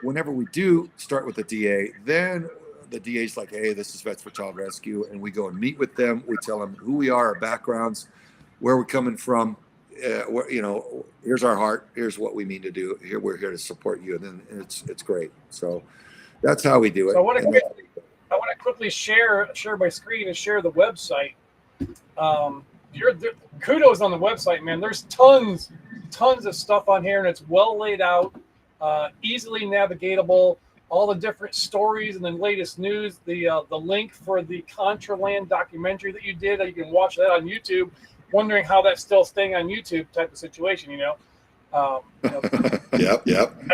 whenever we do start with the DA, then the DA's like, hey, this is Vets for Child Rescue. And we go and meet with them. We tell them who we are, our backgrounds, where we're coming from. Here's our heart. Here's what we mean to do. Here, we're here to support you. And then it's great. So that's how we do it. So I want to quickly share my screen and share the website. Kudos on the website, man. There's tons of stuff on here, and it's well laid out, easily navigatable. All the different stories and the latest news. The link for the Contraland documentary that you did, you can watch that on YouTube. Wondering how that's still staying on YouTube, type of situation, Yep. And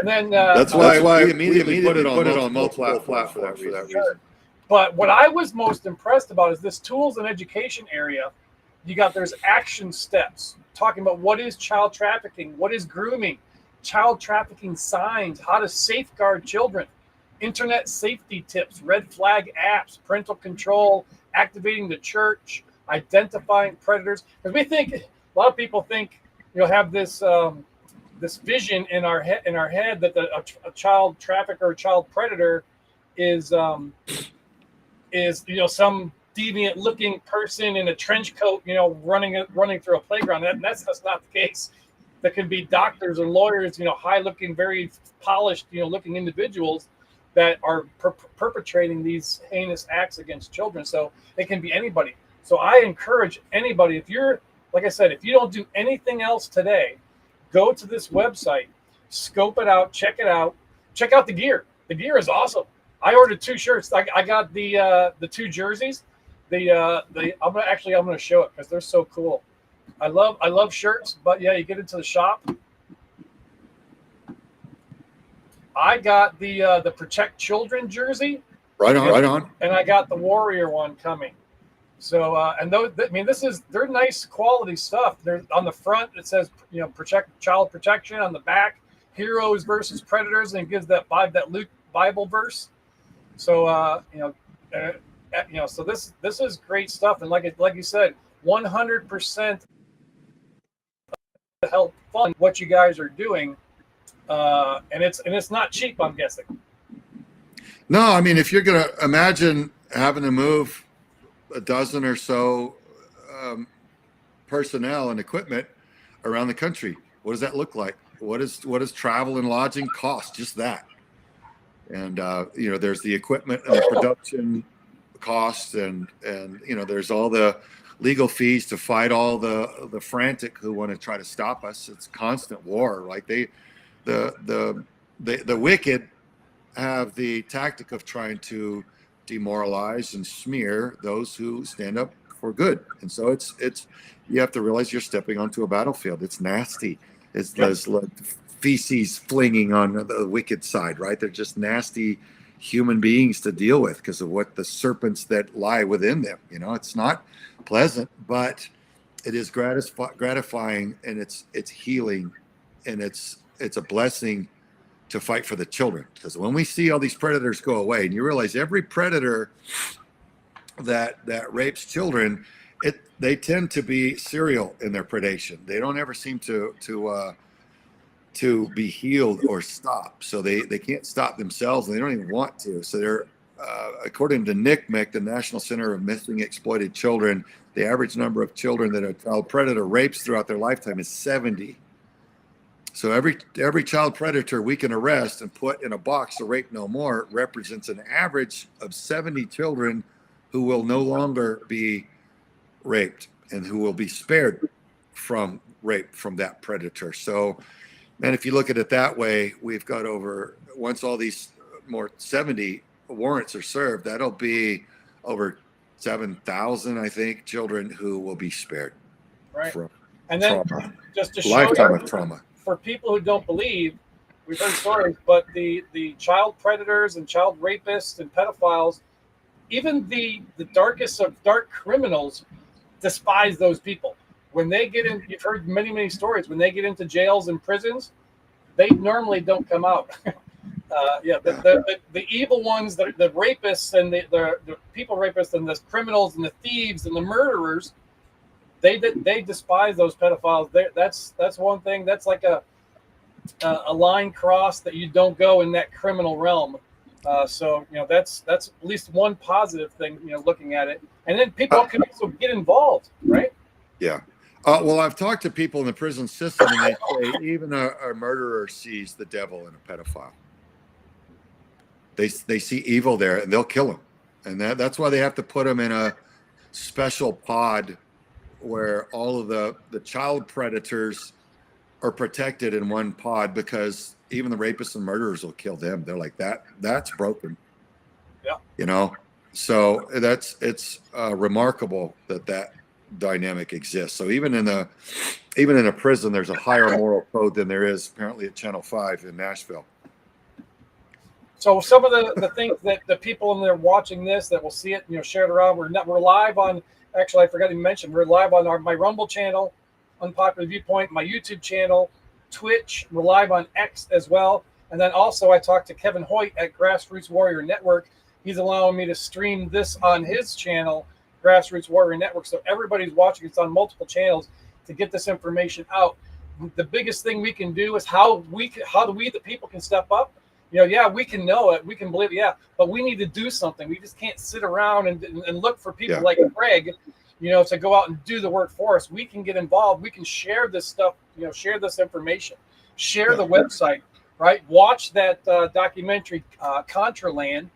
then that's why we immediately put it on multiple platforms for that reason. But what I was most impressed about is this tools and education area. There's action steps talking about what is child trafficking, what is grooming, child trafficking signs, how to safeguard children, internet safety tips, red flag apps, parental control, activating the church, identifying predators, because we think a lot of people think have this this vision in our head that a child trafficker or child predator is some deviant looking person in a trench coat running through a playground. That's not the case. That can be doctors and lawyers, high looking, very polished looking individuals that are perpetrating these heinous acts against children. So it can be anybody. So I encourage anybody, if you're, like I said, if you don't do anything else today, go to this website, scope it out, check out the gear. The gear is awesome. I ordered 2 shirts. I got the 2 jerseys. I'm gonna show it because they're so cool. I love shirts, but yeah, you get into the shop. I got the Protect Children jersey. Right on. And I got the Warrior one coming. So and those, they're nice quality stuff. They're on the front. It says protect child protection. On the back, heroes versus predators, and it gives that Luke Bible verse. So so this is great stuff. And like you said, 100% to help fund what you guys are doing. And it's not cheap, I'm guessing. No, I mean, if you're going to imagine having to move a dozen or so personnel and equipment around the country, what does that look like? What does travel and lodging cost? Just that. And there's the equipment and the production costs, and there's all the legal fees to fight all the frantic who want to try to stop us. It's constant war. Like the wicked have the tactic of trying to demoralize and smear those who stand up for good. And so it's you have to realize you're stepping onto a battlefield. It's nasty. It's those feces flinging on the wicked side, right? They're just nasty human beings to deal with because of what the serpents that lie within them. It's not pleasant, but it is gratifying, and it's healing, and it's a blessing to fight for the children. Because when we see all these predators go away, and you realize every predator that rapes children, they tend to be serial in their predation. They don't ever seem to be healed or stop. So they can't stop themselves, and they don't even want to. So they're according to NCMEC, the National Center of Missing Exploited Children, the average number of children that a child predator rapes throughout their lifetime is 70. So every child predator we can arrest and put in a box to rape no more represents an average of 70 children who will no longer be raped and who will be spared from rape from that predator. So, man, if you look at it that way, we've got once all these more 70 warrants are served, that'll be over 7,000, I think, children who will be spared. Right. From and then trauma. Just to show lifetime of trauma. For people who don't believe, we've heard stories, but the child predators and child rapists and pedophiles, even the darkest of dark criminals, despise those people. When they get in, you've heard many stories, when they get into jails and prisons, they normally don't come out. The evil ones, the rapists and the people rapists and the criminals and the thieves and the murderers, they despise those pedophiles. That's one thing. That's like a line crossed that you don't go in that criminal realm. So that's at least one positive thing. Looking at it, and then people can also get involved, right? Yeah. Well, I've talked to people in the prison system, and they say even a murderer sees the devil in a pedophile. They see evil there, and they'll kill him, and that's why they have to put him in a special pod where all of the child predators are protected in one pod, because even the rapists and murderers will kill them. They're like, that's broken. Yeah. So it's remarkable that dynamic exists. So even in a prison, there's a higher moral code than there is apparently at Channel 5 in Nashville. So some of the things that the people in there watching this that will see it, share it around. We're live on. Actually, I forgot to mention, we're live on my Rumble channel, Unpopular Viewpoint, my YouTube channel, Twitch. We're live on X as well. And then also I talked to Kevin Hoyt at Grassroots Warrior Network. He's allowing me to stream this on his channel Grassroots Warrior Network. So everybody's watching. It's on multiple channels to get this information out. The biggest thing we can do is how do we, the people, can step up. Yeah, we can know it, we can believe it, yeah, but we need to do something. We just can't sit around and look for people like Craig, to go out and do the work for us. We can get involved. We can share this stuff, share this information, share the website, right? Watch that documentary, Contraland.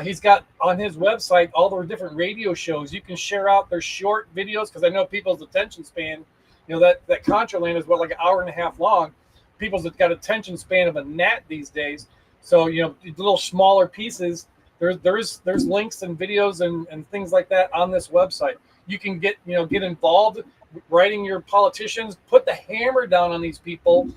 He's got on his website all the different radio shows. You can share out their short videos, because I know people's attention span, that Contraland is like an hour and a half long. People's got attention span of a gnat these days. So, little smaller pieces, there's links and videos and things like that on this website. You can get involved, writing your politicians, put the hammer down on these people,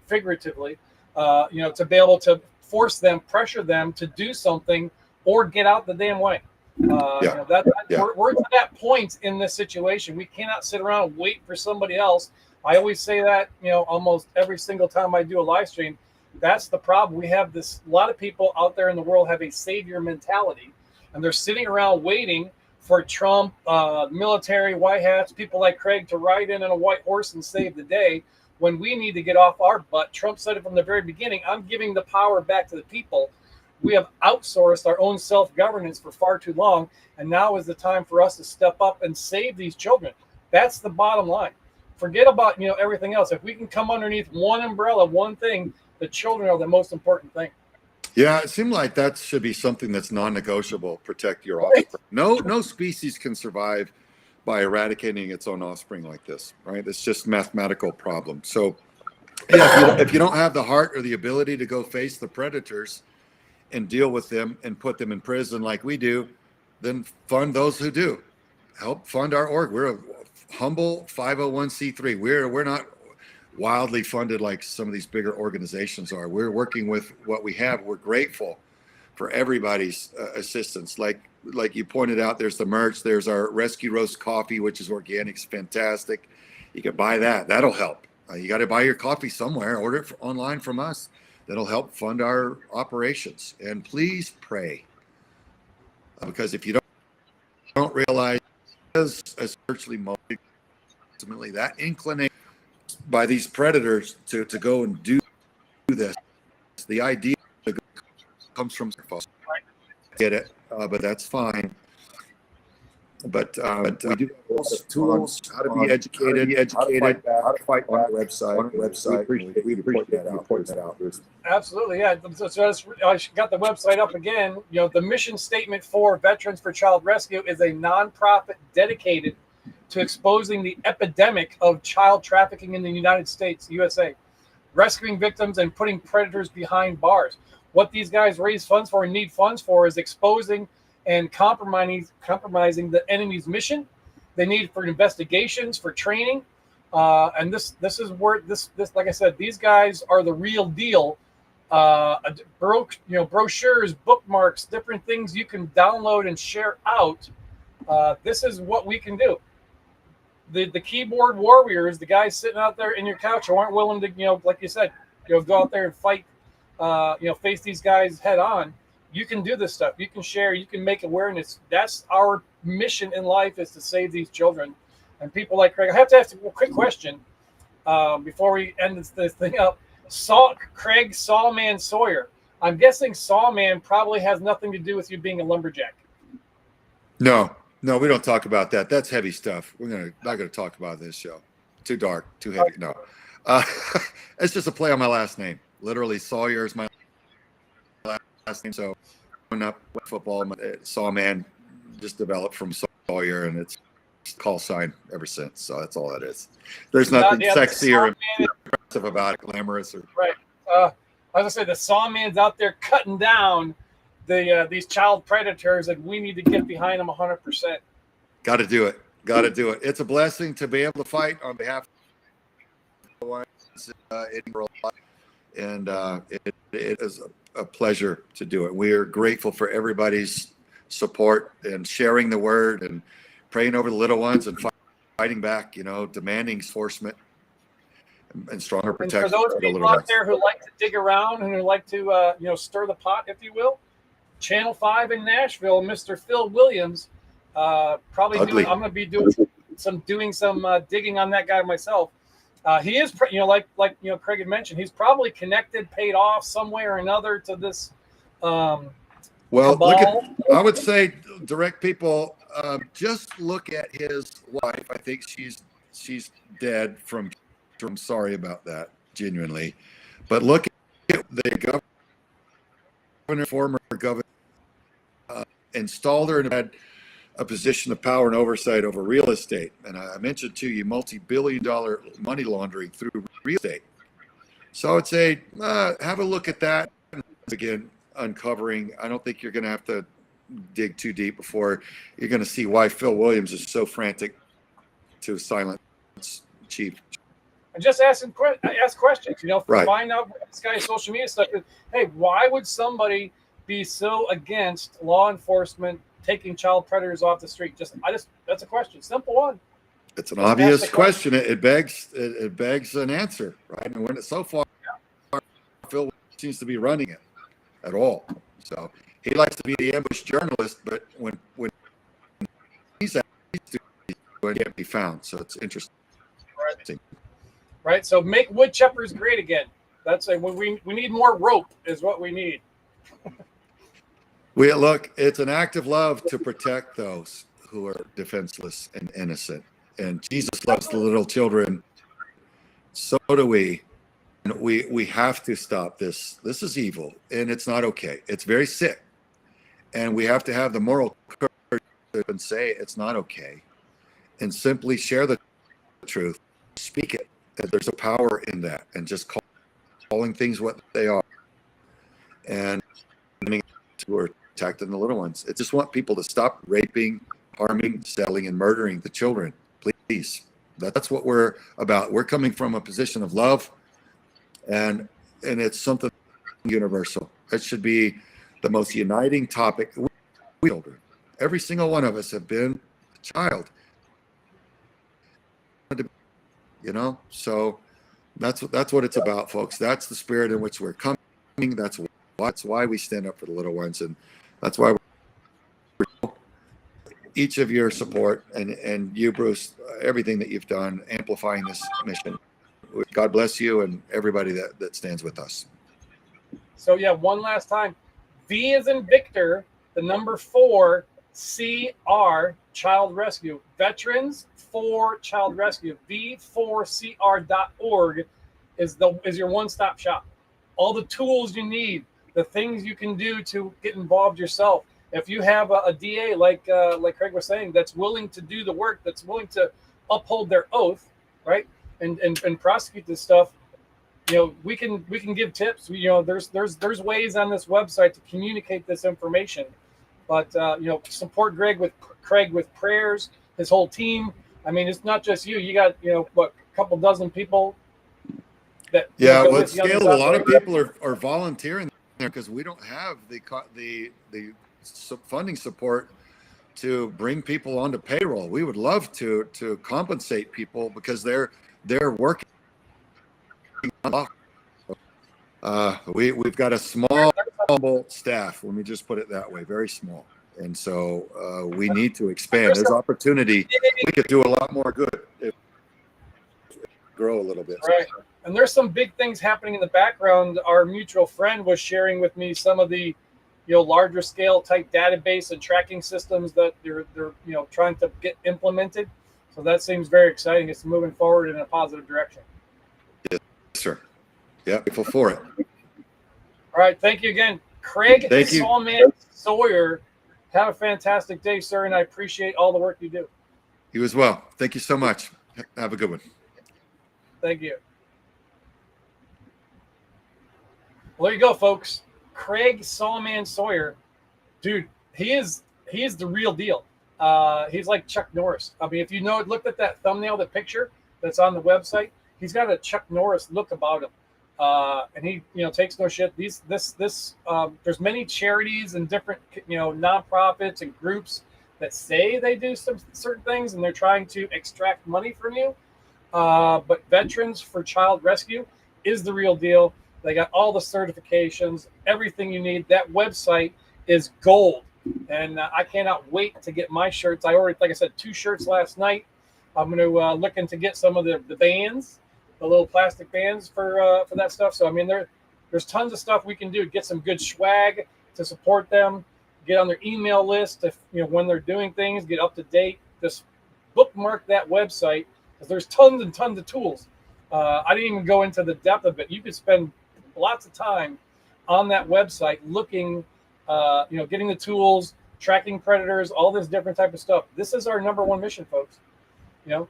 figuratively, to be able to force them, pressure them to do something or get out the damn way. We're to that point in this situation. We cannot sit around and wait for somebody else. I always say that, almost every single time I do a live stream. That's the problem. We have a lot of people out there in the world have a savior mentality, and they're sitting around waiting for Trump, military, white hats, people like Craig to ride in on a white horse and save the day, when we need to get off our butt. Trump said it from the very beginning, I'm giving the power back to the people. We have outsourced our own self-governance for far too long, and now is the time for us to step up and save these children. That's the bottom line. Forget about everything else. If we can come underneath one umbrella, one thing, the children are the most important thing. Yeah, it seemed like that should be something that's non-negotiable. Protect your offspring. No species can survive by eradicating its own offspring like this, right? It's just a mathematical problem. So, yeah, if you don't have the heart or the ability to go face the predators and deal with them and put them in prison like we do, then fund those who do. Help fund our org. We're a humble 501c3. We're not wildly funded like some of these bigger organizations are. We're working with what we have. We're grateful for everybody's assistance. Like you pointed out, there's the merch. There's our Rescue Roast coffee, which is organic. It's fantastic. You can buy that. That'll help. You got to buy your coffee somewhere. Order it online from us. That'll help fund our operations. And please pray, because if you don't realize, as spiritually motivated, ultimately that inclination by these predators to go and do this, the idea comes from get it, but that's fine. But we do have tools, how to be educated, how to fight on the website. We report that out. Absolutely, yeah. So I got the website up again. The mission statement for Veterans for Child Rescue is a nonprofit dedicated to exposing the epidemic of child trafficking in the United States, USA, rescuing victims and putting predators behind bars. What these guys raise funds for and need funds for is exposing and compromising the enemy's mission. They need for investigations, for training, and this is where this like I said, these guys are the real deal. Brochures, bookmarks, different things you can download and share out. This is what we can do. The keyboard warriors, the guys sitting out there in your couch who aren't willing to, like you said, go out there and fight, face these guys head on. You can do this stuff. You can share. You can make awareness. That's our mission in life, is to save these children. And people like Craig. I have to ask a quick question before we end this thing up. Craig Sawman Sawyer. I'm guessing Sawman probably has nothing to do with you being a lumberjack. No, we don't talk about that. That's heavy stuff. We're not gonna talk about this show. Too dark, too heavy. No, it's just a play on my last name. Literally, Sawyer is my last name. So, growing up with football, Sawman just developed from Sawyer, and it's call sign ever since. So that's all that is. There's nothing sexy or impressive about it, glamorous or right. As I say, the Sawman's out there cutting down these child predators, and we need to get behind them 100%. Got to do it. It's a blessing to be able to fight on behalf of the ones and it is a pleasure to do it. We are grateful for everybody's support and sharing the word and praying over the little ones and fighting back, demanding enforcement and stronger protection. And for those people out there who like to dig around and who like to, stir the pot, if you will, Channel 5 in Nashville, Mr. Phil Williams Probably Ugly. I'm going to be doing some digging on that guy myself. He is, like Craig had mentioned, he's probably connected, paid off some way or another to this. Well, cabal. I would say direct people. Just look at his wife. I think she's dead from. I'm sorry about that, genuinely, but look at the governor, former governor, installed her and had a position of power and oversight over real estate. And I mentioned to you multi-billion-dollar money laundering through real estate. So I would say have a look at that. Again, uncovering. I don't think you're going to have to dig too deep before you're going to see why Phil Williams is so frantic to silence Chief. And just ask questions, Right. Find out this guy's social media stuff. Hey, why would somebody be so against law enforcement taking child predators off the street? That's a question. Simple one. It's an obvious question. It begs an answer, right? And when it's so far, Phil seems to be running it at all. So he likes to be the ambush journalist, but when he's out, he can't be found. So it's interesting. Right. So make wood chippers great again. That's we need more rope is what we need. Look, it's an act of love to protect those who are defenseless and innocent. And Jesus loves the little children. So do we. And we have to stop this. This is evil, and it's not okay. It's very sick. And we have to have the moral courage and say it's not okay. And simply share the truth. Speak it. And there's a power in that. And just calling things what they are. And who are protecting the little ones. I just want people to stop raping, harming, selling, and murdering the children. Please. That's what we're about. We're coming from a position of love, and it's something universal. It should be the most uniting topic. Every single one of us have been a child. So that's what it's about, folks. That's the spirit in which we're coming. That's why we stand up for the little ones, and that's why each of your support and you, Bruce, everything that you've done amplifying this mission. God bless you and everybody that stands with us. So yeah, one last time. V as in Victor, the number 4 CR Child Rescue. Veterans for Child Rescue. V4CR.org is your one-stop shop. All the tools you need, the things you can do to get involved yourself. If you have a DA like Craig was saying, that's willing to do the work, that's willing to uphold their oath, right, and prosecute this stuff, we can give tips. There's ways on this website to communicate this information. But support Craig with prayers, his whole team. I mean, it's not just you. You got a couple dozen people. It's scalable. A lot of people are volunteering there because we don't have the funding support to bring people onto payroll. We would love to compensate people because they're working. We've got a small staff. Let me just put it that way, very small. And so we need to expand. There's opportunity. We could do a lot more good if we grow a little bit. Right. And there's some big things happening in the background. Our mutual friend was sharing with me some of the larger scale type database and tracking systems that they're trying to get implemented. So that seems very exciting. It's moving forward in a positive direction. Yes, sir. Yeah, grateful for it. All right. Thank you again. Craig Sawman Sawyer. Have a fantastic day, sir, and I appreciate all the work you do. You as well. Thank you so much. Have a good one. Thank you. Well, there you go, folks. Craig Sawman Sawyer, dude, he is the real deal. He's like Chuck Norris. I mean, if you looked at that thumbnail, the picture that's on the website, he's got a Chuck Norris look about him. And he, takes no shit. There's many charities and different, nonprofits and groups that say they do some certain things and they're trying to extract money from you. But Veterans for Child Rescue is the real deal. They got all the certifications, everything you need. That website is gold. And I cannot wait to get my shirts. I ordered, like I said, 2 shirts last night. I'm going to looking to get some of the bands, the little plastic bands for that stuff. So I mean, there's tons of stuff we can do. Get some good swag to support them. Get on their email list if when they're doing things. Get up to date. Just bookmark that website because there's tons and tons of tools. I didn't even go into the depth of it. You could spend lots of time on that website looking, getting the tools, tracking predators, all this different type of stuff. This is our #1 mission, folks.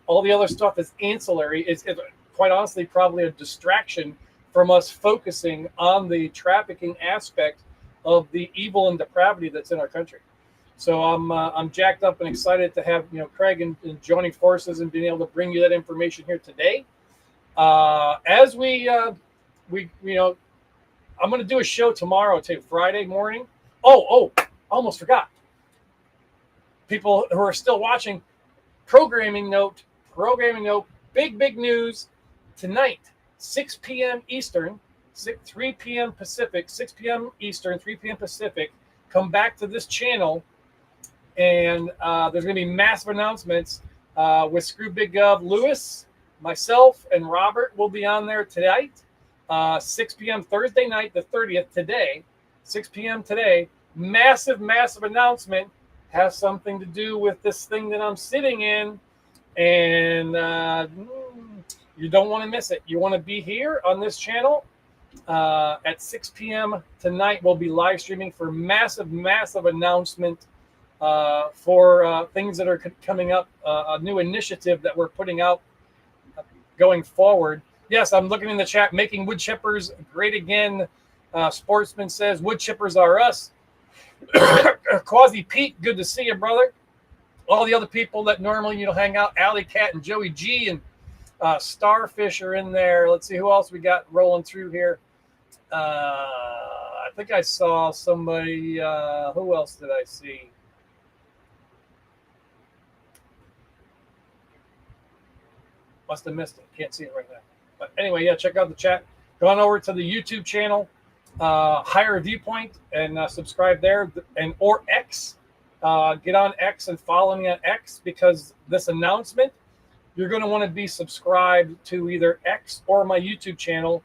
All the other stuff is ancillary. It's quite honestly probably a distraction from us focusing on the trafficking aspect of the evil and depravity that's in our country. So I'm jacked up and excited to have Craig and joining forces and being able to bring you that information here today. As we I'm going to do a show tomorrow, Friday morning. Oh, almost forgot. People who are still watching. Programming note, big news tonight, 6 p.m. Eastern, 3 p.m. Pacific, 6 p.m. Eastern, 3 p.m. Pacific. Come back to this channel, and there's going to be massive announcements with Screw Big Gov. Lewis, myself, and Robert will be on there tonight, 6 p.m. Thursday night, the 30th, today, 6 p.m. today. Massive announcement. Has something to do with this thing that I'm sitting in, and you don't want to miss it. You want to be here on this channel at 6 p.m. tonight. We'll be live streaming for massive announcement for things that are coming up, a new initiative that we're putting out going forward. Yes, I'm looking in the chat, making wood chippers great again. Sportsman says wood chippers are us. Quasi Pete, good to see you, brother. All the other people that normally hang out, Alley Cat and Joey G and Starfish are in there. Let's see who else we got rolling through here. I think I saw somebody. Who else did I see? Must have missed it. Can't see it right now. But anyway, yeah, check out the chat. Go on over to the YouTube channel. Hire a ViewPoint and subscribe there, and or X. Get on X and follow me on X, because this announcement, you're going to want to be subscribed to either X or my YouTube channel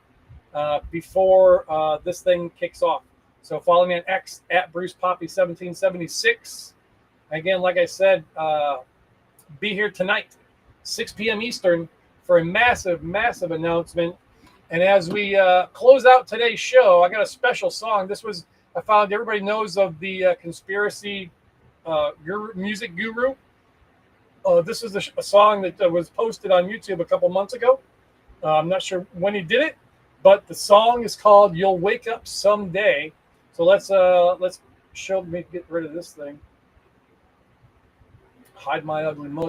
before this thing kicks off. So follow me on X at BrucePoppy1776. Again, like I said, be here tonight, 6 p.m. Eastern, for a massive announcement. And as we close out today's show, I got a special song. I found everybody knows of the conspiracy music guru. This is a song that was posted on YouTube a couple months ago. I'm not sure when he did it, but the song is called "You'll Wake Up Someday." So let's get rid of this thing. Hide my ugly mode.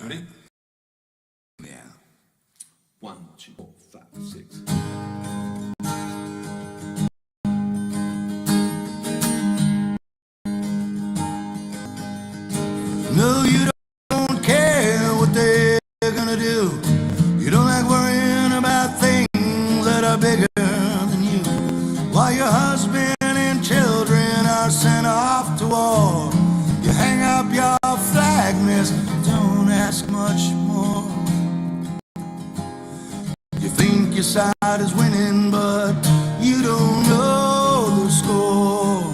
Ready? Yeah. 1, 2, 4, 5, 6. No, you don't care what they're gonna do. You don't like worrying about things that are bigger than you. While your husband and children are sent off to war, you hang up your flag, miss. Don't ask much more. You think your side is winning, but you don't know the score.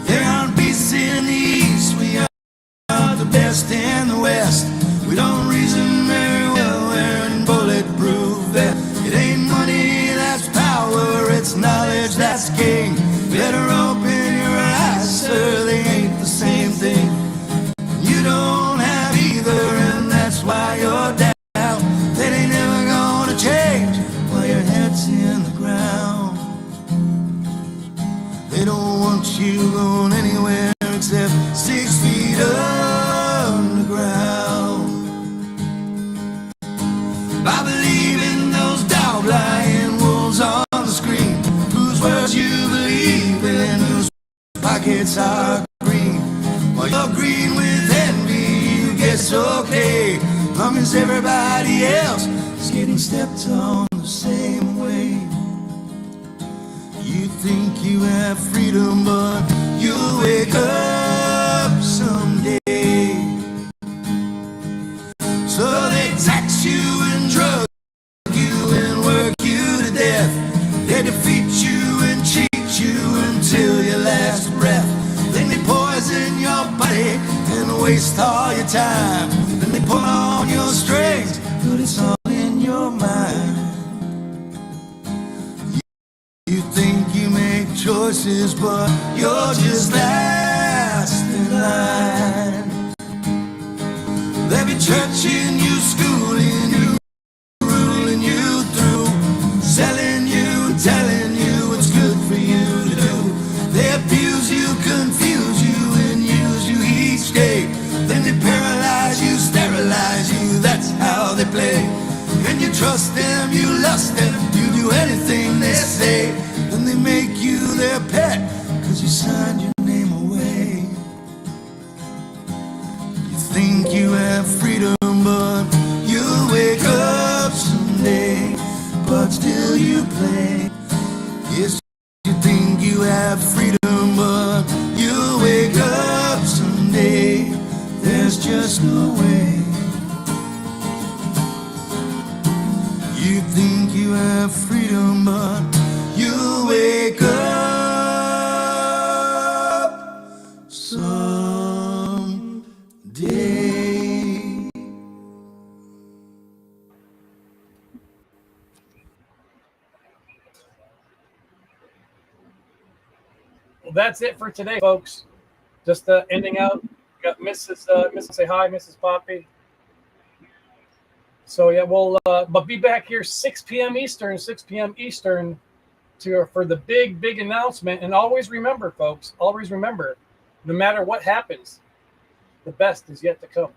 There aren't peace in the east, we are the best in the west. We don't reason very well wearing bulletproof vests. It ain't money that's power, it's knowledge that's king. Better open your eyes, sir, they ain't the same thing. You don't have either, and that's why you're down. That ain't never gonna change while your head's in the ground. They don't want you going anywhere except 6 feet underground. I believe in those dog-lying wolves on the screen, whose words you believe in, whose pockets are green. as everybody else is getting stepped on the same way. You think you have freedom, but you'll wake up someday. So they tax you and drug you and work you to death. They defeat you and cheat you until your last breath. Then they poison your body and waste all your time. Then they pull on your strings, but it's all in your mind. You think you make choices, but you're just last in line. They'll be churching you, schooling you, ruling you through, selling you, telling you it's good for you to do. They abuse you, confuse you, and use you each day. Then they paralyze you, sterilize you, that's how they play. And you trust them, you lust them, you do anything they say. Then they make you their pet, cause you signed your name away. You think you have freedom, but you'll wake up someday. But still you play. Yes, you think you have freedom, but you'll wake up someday. There's just no way. You think you have freedom, but you'll wake up someday. Well, that's it for today, folks. Just ending out. Got Mrs. Say hi, Mrs. Poppy. So yeah, we'll but be back here 6 p.m. Eastern, 6 p.m. Eastern for the big announcement. And always remember, folks, always remember, no matter what happens, the best is yet to come.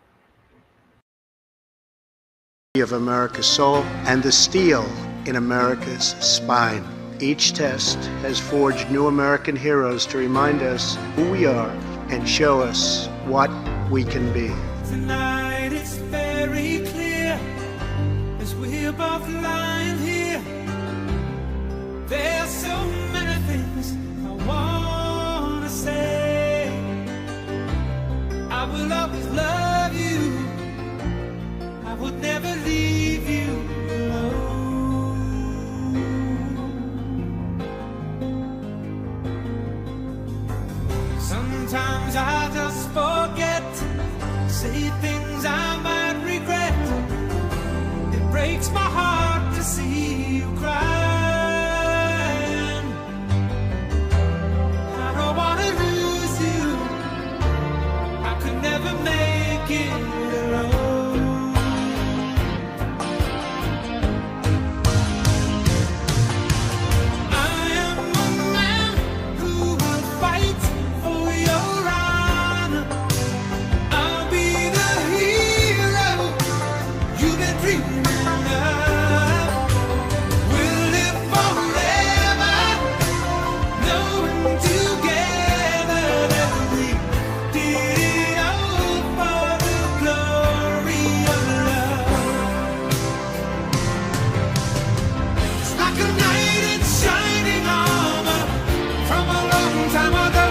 Of America's soul and the steel in America's spine. Each test has forged new American heroes to remind us who we are and show us what we can be. Tonight it's very clear as we're both lying here. There's so many things I wanna say. I will always love you. I would never leave you alone. Sometimes I just forget, say things I might regret. It breaks my heart to see you crying. I don't wanna lose you. I could never make it alone. I am a man who will fight for your honor. I'll be the hero you've been dreaming of. We'll live forever, knowing together that we did it all for the glory of love. It's like a knight in shining armor from a long time ago.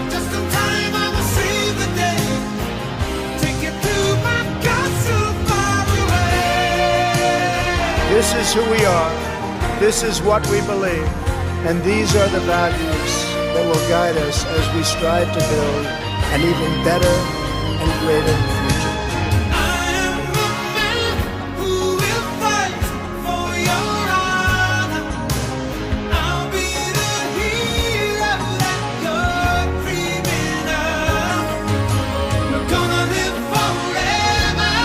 Just in time I will save the day. Take you to my castle far away. This is who we are. This is what we believe. And these are the values that will guide us as we strive to build an even better and greater future. I am a man who will fight for your honor. I'll be the hero that you're dreaming of. We're gonna live forever,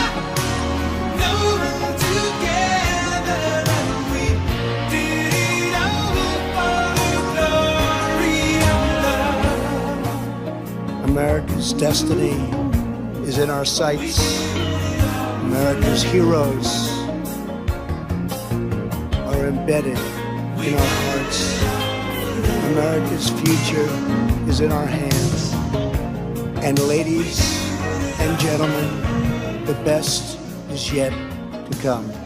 knowing together that we did it all for the glory of love. America's destiny is in our sights. America's heroes are embedded in our hearts. America's future is in our hands. And ladies and gentlemen, The best is yet to come.